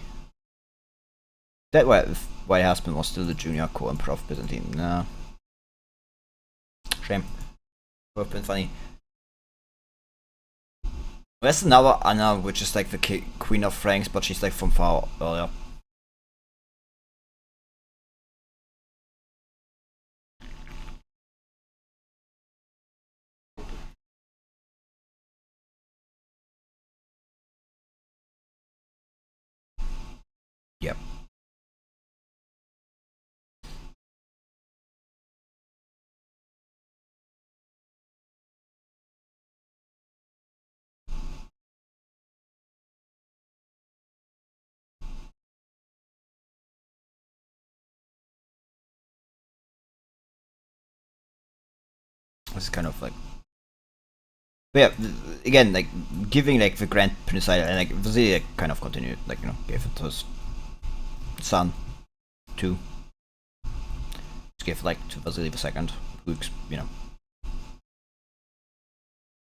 That way, her husband was still the junior co-emperor of Byzantine. Nah. Shame. Would have been funny. There's another Anna, which is like the Queen of Franks, but she's like from far earlier. Yep. It's kind of like, but yeah, again, like giving like the Grand Prince title, and like Vasily like, kind of continued, like, you know, gave it to his son too. Just gave like to Vasily II, who, you know,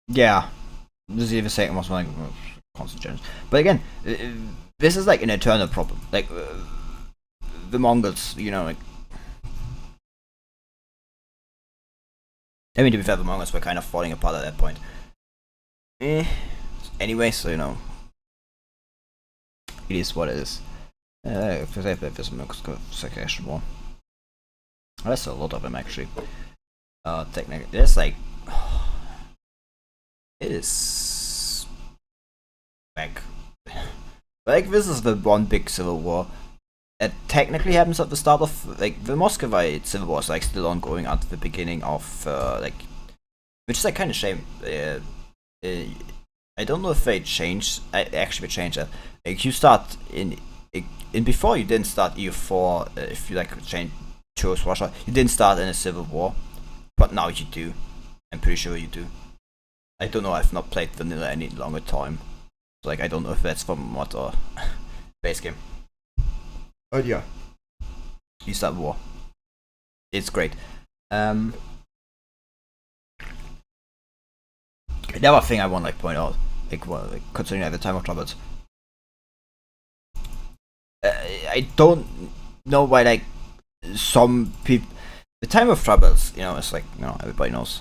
yeah, Vasily II was like constant generous. But again, this is like an eternal problem. Like the Mongols, you know, like. I mean, to be fair, the Mongols were kind of falling apart at that point. Anyway, so, you know, it is what it is. There's a succession war. There's a lot of them, actually. Technically, there's like, it is like this is the one big civil war. It technically happens at the start of like the Muscovite civil war is like still ongoing at the beginning of like, which is like kind of shame. I don't know if they changed. Actually, they changed that. Like you start in before you didn't start EU4. If you like chose Russia, you didn't start in a civil war, but now you do. I'm pretty sure you do. I don't know. I've not played vanilla any longer time. So, like I don't know if that's from mod or base game. Oh yeah. You start war. It's great. The other thing I want to point out, considering at the time of troubles, I don't know why some people, the time of troubles, it's everybody knows.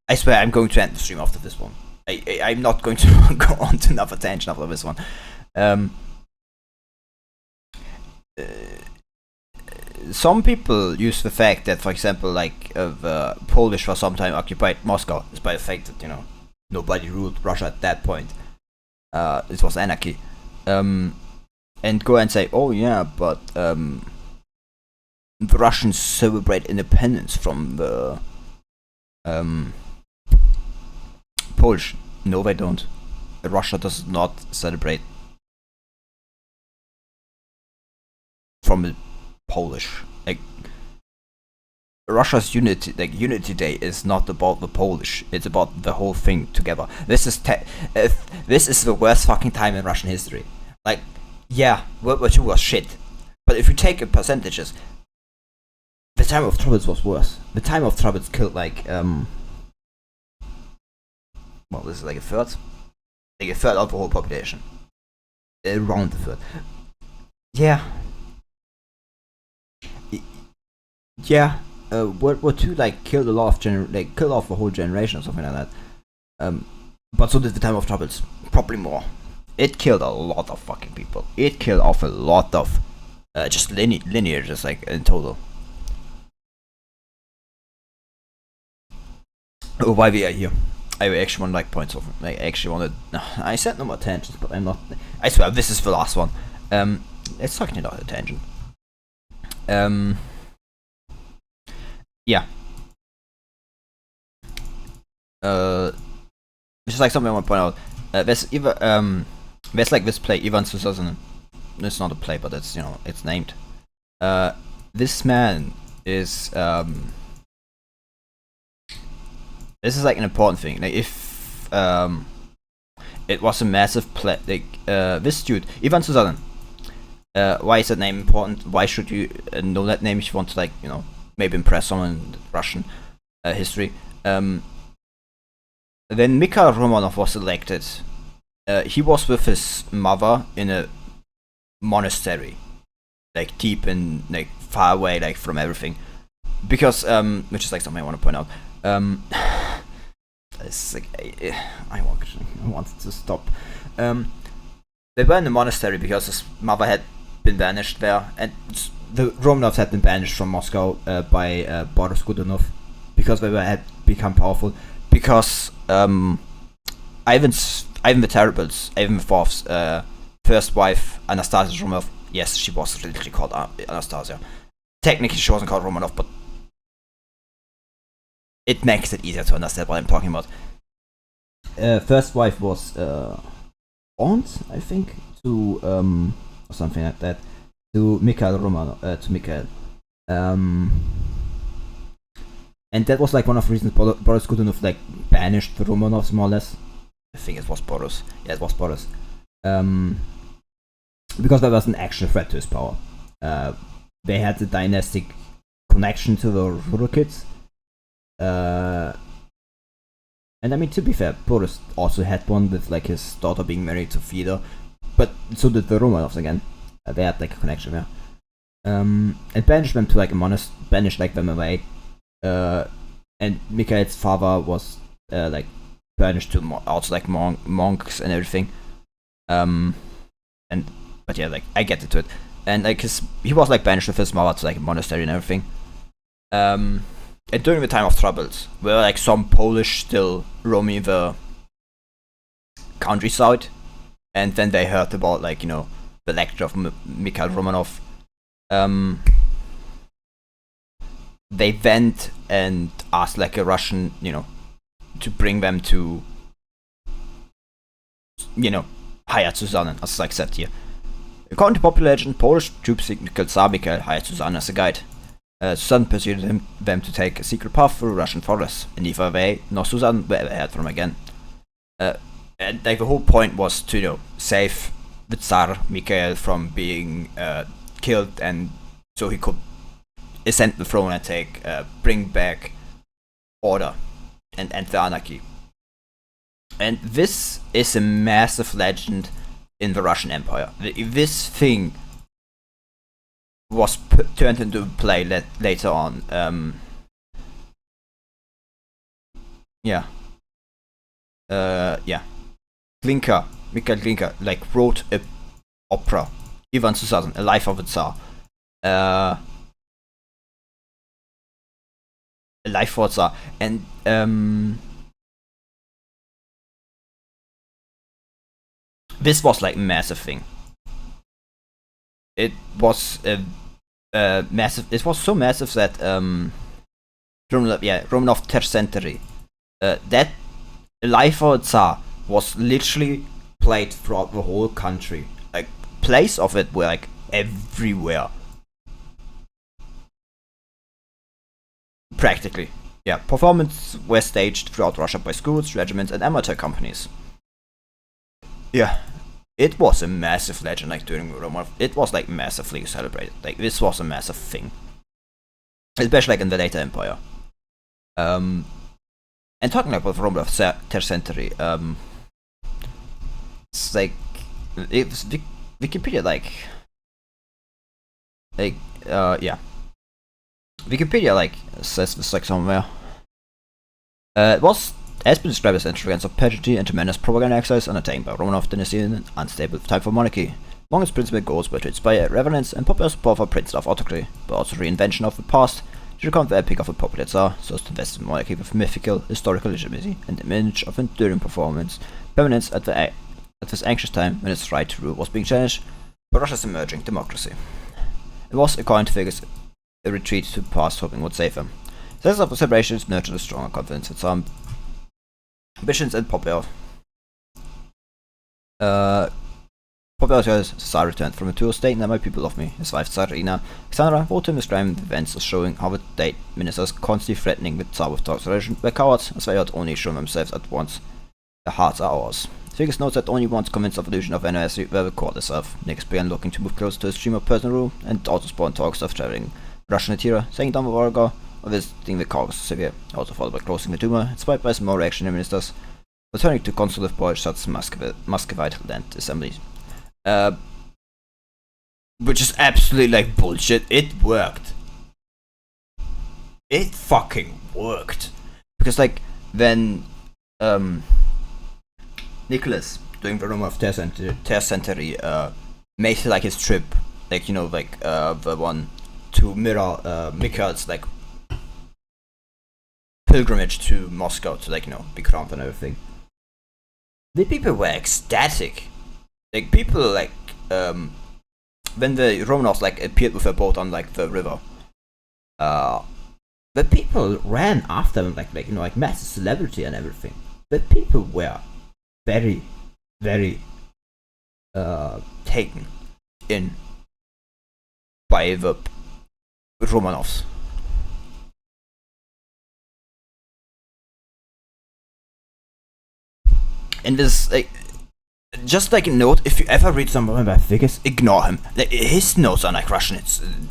I swear I'm going to end the stream after this one. I'm not going to go on to another tangent after this one. Some people use the fact that, for example, the Polish for some time occupied Moscow, despite the fact that nobody ruled Russia at that point. It was anarchy, and go and say, oh yeah, but the Russians celebrate independence from the Polish. No, they don't. Russia does not celebrate from the Polish. Russia's Unity Day is not about the Polish. It's about the whole thing together. This is the worst fucking time in Russian history. Yeah, World War II was shit, but if you take it percentages, the time of troubles was worse. The time of troubles killed this is a third of the whole population, around the third. Yeah. World War II killed a lot of killed off a whole generation or something like that. But so did the time of troubles, probably more. It killed a lot of fucking people. It killed off a lot of just linear, just in total. Oh, why we are here? I actually want points of. I actually wanted. I said no more tangents, but I'm not. I swear this is the last one. Let's talk about a tangent. Yeah. This is something I want to point out. There's this play, Ivan 2000. It's not a play, but it's it's named. This man is this is an important thing. If it was a massive play, this dude, Ivan 2000. Why is that name important? Why should you know that name if you want to maybe impress someone in Russian history? When Mikhail Romanov was elected, he was with his mother in a monastery, deep in far away from everything, because which is something I want to point out. It's I wanted to stop. They were in the monastery because his mother had been banished there, and the Romanovs had been banished from Moscow by Boris Godunov because they had become powerful. Because Ivan the Terrible's, Ivan IV's first wife, Anastasia Romanov, yes, she was literally called Anastasia. Technically, she wasn't called Romanov, but it makes it easier to understand what I'm talking about. First wife was aunt, I think, to or something like that, to Mikhail Romanov, to Mikhail. And that was one of the reasons Boris Godunov banished the Romanovs more or less. I think it was Boris. Yeah, it was Boris. Because there was an actual threat to his power. They had the dynastic connection to the Rurokids. And I mean, to be fair, Boris also had one with his daughter being married to Fedor, but so did the Romanovs again. They had a connection there. And banished them to a monastery, banished them away. And Mikhail's father was banished to also monks and everything. But yeah, I get into it. And he was banished with his mother to a monastery and everything. And during the time of troubles, where some Polish still roaming the countryside, and then they heard about the lecture of Mikhail Romanov. They went and asked a Russian, to bring them to hired Susanne, as like said here. According to popular legend, Polish troop signical Tsar Mikhail hired Susanne as a guide. Susanne persuaded them to take a secret path through Russian forests, and neither they nor Susanne were ever heard from again. And like the whole point was to save the Tsar Mikhail from being killed, and so he could ascend the throne and bring back order and end the anarchy. And this is a massive legend in the Russian Empire. This thing was turned into play later on. Glinka, Mikhail Glinka, like wrote a opera, Ivan Susanne, A Life of a Tsar. A Life for a Tsar, and this was like a massive thing. It was massive. It was so massive that Romanov Tercentenary, that Life for a Tsar was literally played throughout the whole country. Like plays of it were like everywhere. Practically. Yeah, performances were staged throughout Russia by schools, regiments, and amateur companies. Yeah, it was a massive legend, like during Romanov. It was like massively celebrated. Like this was a massive thing, especially like in the later empire. And talking about Romanov Tercentenary, it's like it's Wikipedia Wikipedia says this like somewhere. It has been described as an extravagance of pageantry and tremendous propaganda exercise undertaken by Romanov dynasty in an unstable time for monarchy. Among its principal goals were to inspire reverence and popular support for Prince of autocracy, but also reinvention of the past to recount the epic of a popular Tsar, so as to invest in monarchy with mythical, historical legitimacy and image of enduring permanence at this anxious time when its right to rule was being challenged by Russia's emerging democracy. It was, according to figures, a retreat to the past hoping would save them. Sense of celebrations nurtured a stronger confidence in some ambitions and popularity as Tsar returned from a tour stating that my people love me. His wife Tsarina Alexandra wrote him describing the events as showing how the state ministers constantly threatening the Tsar with toleration were cowards, as they had only shown themselves at once. Their hearts are ours. Figures notes that only once convinced of the illusion of anniversary were the court itself. Nix began looking to move closer to a stream of personal rule, and also spawned talks of traveling Russian interior, saying down the Volga, or visiting the Caucasus Siberia, also followed by closing the Duma, inspired by some more reactionary ministers, returning to conservative Polish such Muscovite land assemblies. Which is absolutely like bullshit. It worked. It fucking worked. Because like then Nicholas during the Romanov Tercentenary made like his trip, the one to mirror Mikhail's like pilgrimage to Moscow to be crowned and everything. The people were ecstatic. Like people when the Romanovs appeared with a boat on the river, the people ran after them like massive celebrity and everything. The people were very, very taken in by the Romanovs. And this just a note, if you ever read some of my figures, ignore him. His notes on Russian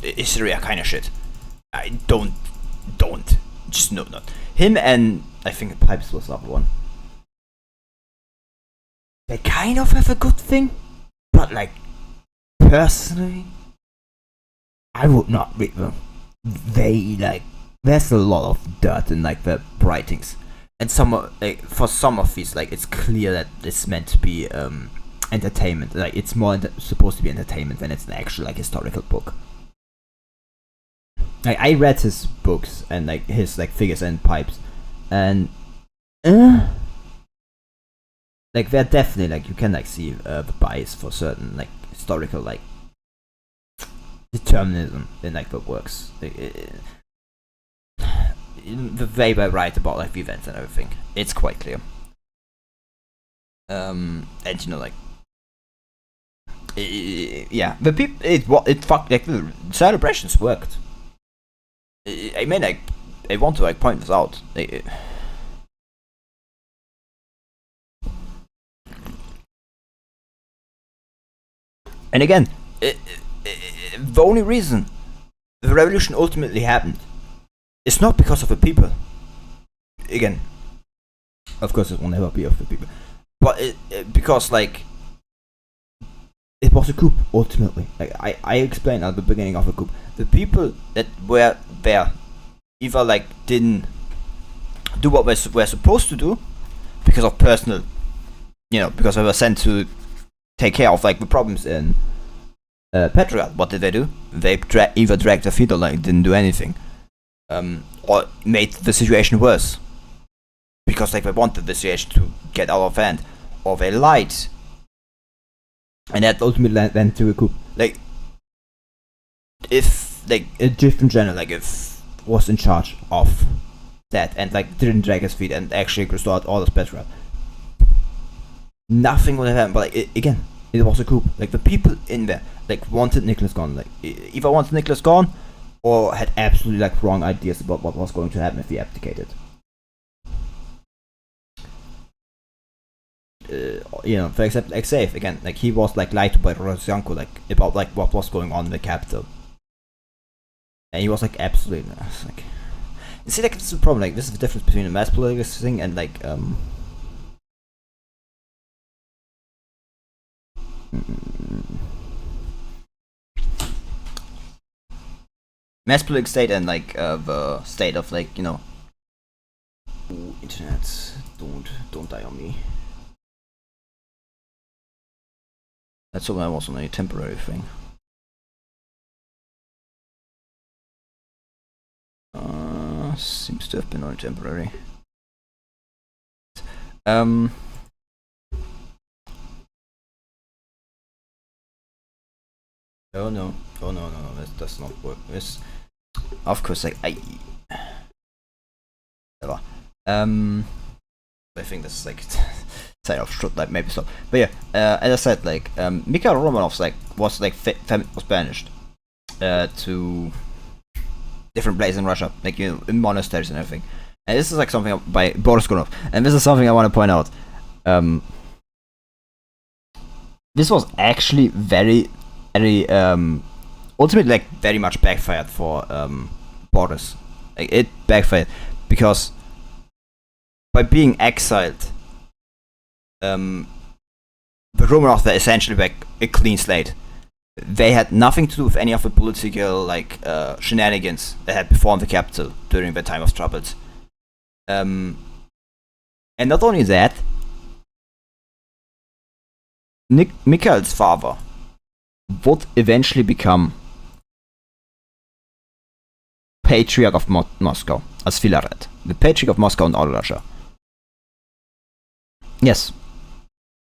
history are kind of shit. I don't. Just note that. Him and I think Pipes was the other one. They kind of have a good thing, but personally, I would not read them. They there's a lot of dirt in their writings. And for some of these, it's clear that it's meant to be entertainment. It's more supposed to be entertainment than it's an actual historical book. I read his books and his figures and pipes, and they're definitely you can see the bias for certain historical determinism in the works. The way they write about the events and everything, it's quite clear. And you know, like, yeah, the people, it fucked, like, the celebrations worked. I mean, like, I want to, like, point this out. And again, the only reason the revolution ultimately happened is not because of the people. Again, of course, it will never be of the people, but because, like, it was a coup ultimately. Like, I explained at the beginning of the coup, the people that were there either, like, didn't do what they were supposed to do because of personal, because they were sent to take care of, like, the problems in Petrograd. What did they do? They either dragged their feet or, like, didn't do anything, or made the situation worse because, like, they wanted the situation to get out of hand, or they lied, and that ultimately led to a coup. Like, if, like, a different general, like, if was in charge of that and, like, didn't drag his feet and actually restored all the Petrograd, nothing would have happened. But, like, again, it was a coup. Like, the people in there, like, wanted Nicholas gone. Like, either wanted Nicholas gone or had absolutely, like, wrong ideas about what was going to happen if he abdicated. For example, like, say, again, like, he was, like, lied to by Rozyanko, like, about, like, what was going on in the capital, and he was, like, absolutely, like, you see, like, this is the problem. Like, this is the difference between a mass politics thing and, like, mass politics state and, like, the state of, like, Ooh, internet, don't die on me. That's what I was on a temporary thing. Seems to have been on a temporary. Oh no, that does not work. This, of course, like, whatever. I think this is, like, side of should, like, maybe so. But yeah, as I said, like, Mikhail Romanov's, like, was, like, was banished to different places in Russia, like, in monasteries and everything. And this is, like, something by Boris Godunov, and this is something I want to point out. This was actually very, very, ultimately, like, very much backfired for Boris. Like, it backfired because by being exiled, the Romanovs were essentially, like, a clean slate. They had nothing to do with any of the political, like, shenanigans that had performed the capital during the time of troubles. And not only that, Mikhail's father would eventually become Patriarch of Moscow as Filaret, the Patriarch of Moscow and all Russia. Yes.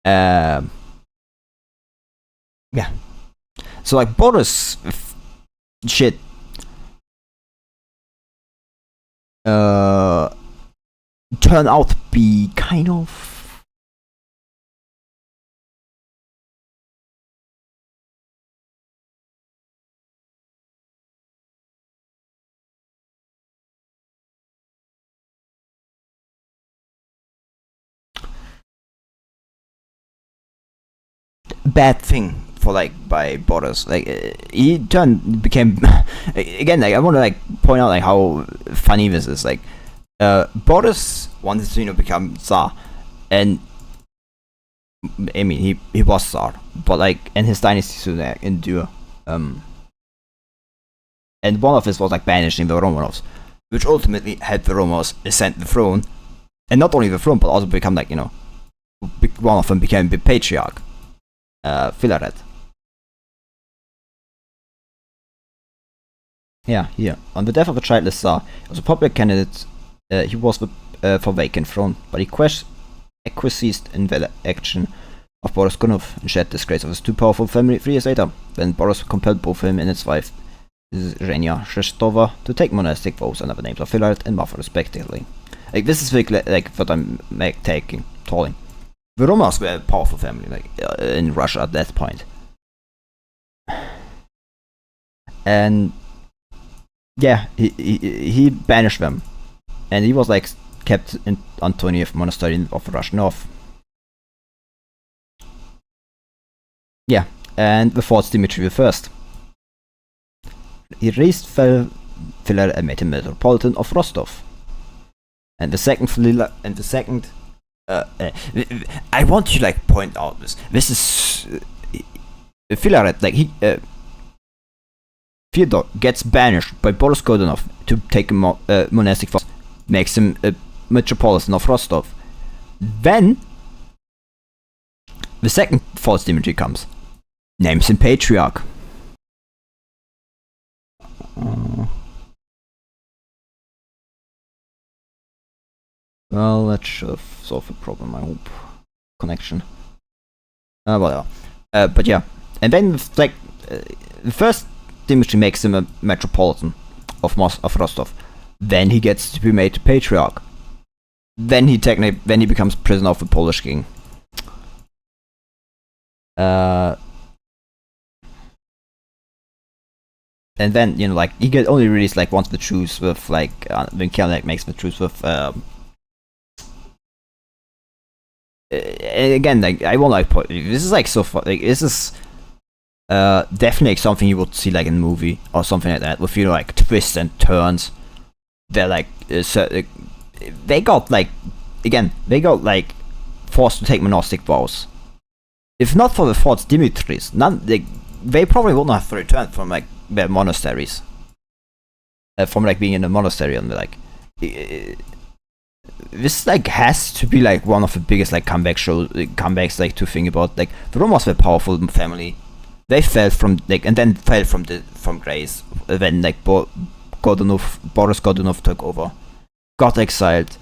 Yeah. So, like, Boris shit turned out to be kind of bad thing for, like, by Boris. Like, he became again, like, I want to, like, point out, like, how funny this is. Like, Boris wanted to, become Tsar, and I mean, he was Tsar, but, like, and his dynasty to, like, endure. And one of his was, like, banishing the Romanovs, which ultimately had the Romanovs ascend the throne, and not only the throne, but also become, like, one of them became the patriarch, Filaret. Yeah, here. On the death of a childless Tsar, he was a popular candidate. He was for vacant throne, but he acquiesced in the action of Boris Godunov and shared disgrace of his too powerful family 3 years later, when Boris compelled both him and his wife, Zhenya Shrestova, to take monastic vows under the names of Filaret and Marfa respectively. Like, this is like what I'm, like, talking. the Romans were a powerful family, like in Russia at that point. And yeah, he banished them, and he was like kept in Antonius monastery of the Russian North. Yeah, and the fourth Dimitri I. He raised Philip and made him metropolitan of Rostov. And the second I want to like point out this. This is Philaret, like Fyodor gets banished by Boris Godunov to take a monastic fast, makes him a metropolitan of Rostov. Then the second false Dimitri comes, names him patriarch. Well, that should solve the problem, I hope. Connection. Whatever. But yeah. And then, like, the first Dimitri makes him a metropolitan of Rostov. Then he gets to be made patriarch. Then he becomes prisoner of the Polish king. And then, you know, like, he get only released, like, once the truce with, like, when Kelnek makes the truce with, again, like, I won't like, this is, like, so far, like, this is, definitely like, something you would see, like, in a movie, or something like that, with, you know, like, twists and turns. They're, like, they got, like, forced to take monastic vows. If not for the fourth Dimitris, they probably wouldn't have returned from, like, their monasteries. From, like, being in a monastery, and, like, this, like, has to be, like, one of the biggest, like, comebacks, like, to think about. Like, the Romans were a powerful family. They fell from, like, and then fell from grace when, like, Boris Godunov took over, got exiled,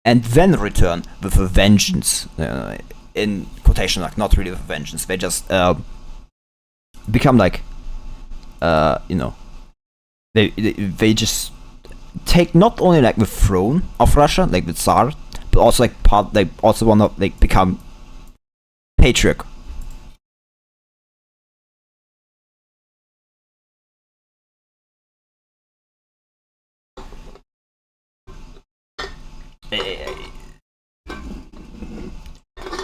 and then returned with a vengeance. In quotation, like, not really with a vengeance. They just become, like, you know, they just take not only, like, the throne of Russia, like the Tsar, but also, like, also want to, like, become patriarch.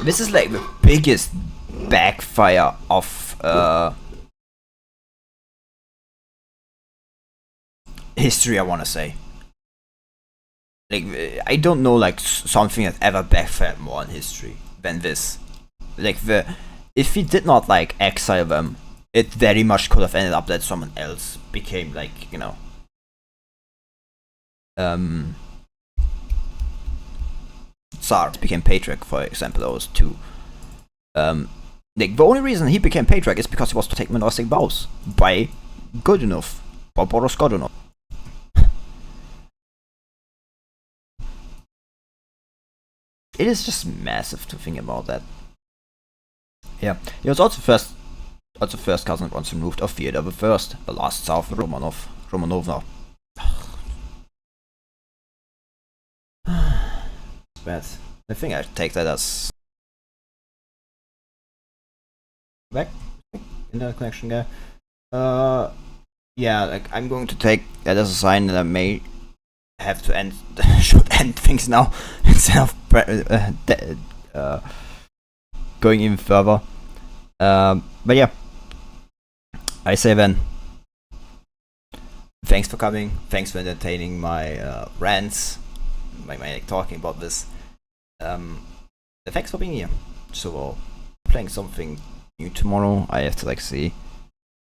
This is, like, the biggest backfire of history, I want to say. Like, I don't know, like, something that ever backfired more in history than this. Like, if he did not, like, exile them, it very much could have ended up that someone else became, like, you know, Tsar became patriarch, for example. Those two. Like, the only reason he became patriarch is because he was to take monastic vows by Godunov, by Boris Godunov. It is just massive to think about that. Yeah, he was also first cousin once removed of Fyodor the First, the last Tsar of Romanova. Bad. I think I take that as back internet connection guy. Yeah, like, I'm going to take that as a sign that I may have to should end things now instead of going even further. But yeah, I say then, thanks for coming. Thanks for entertaining my rants. My like, talking about this. Thanks for being here. So, playing something new tomorrow. I have to, like, see.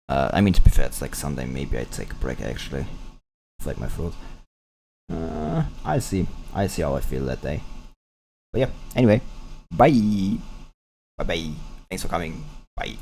I mean, to be fair, it's like Sunday. Maybe I take a break actually. It's like my throat. I see how I feel that day. But yeah. Anyway, bye. Bye bye. Thanks for coming. Bye.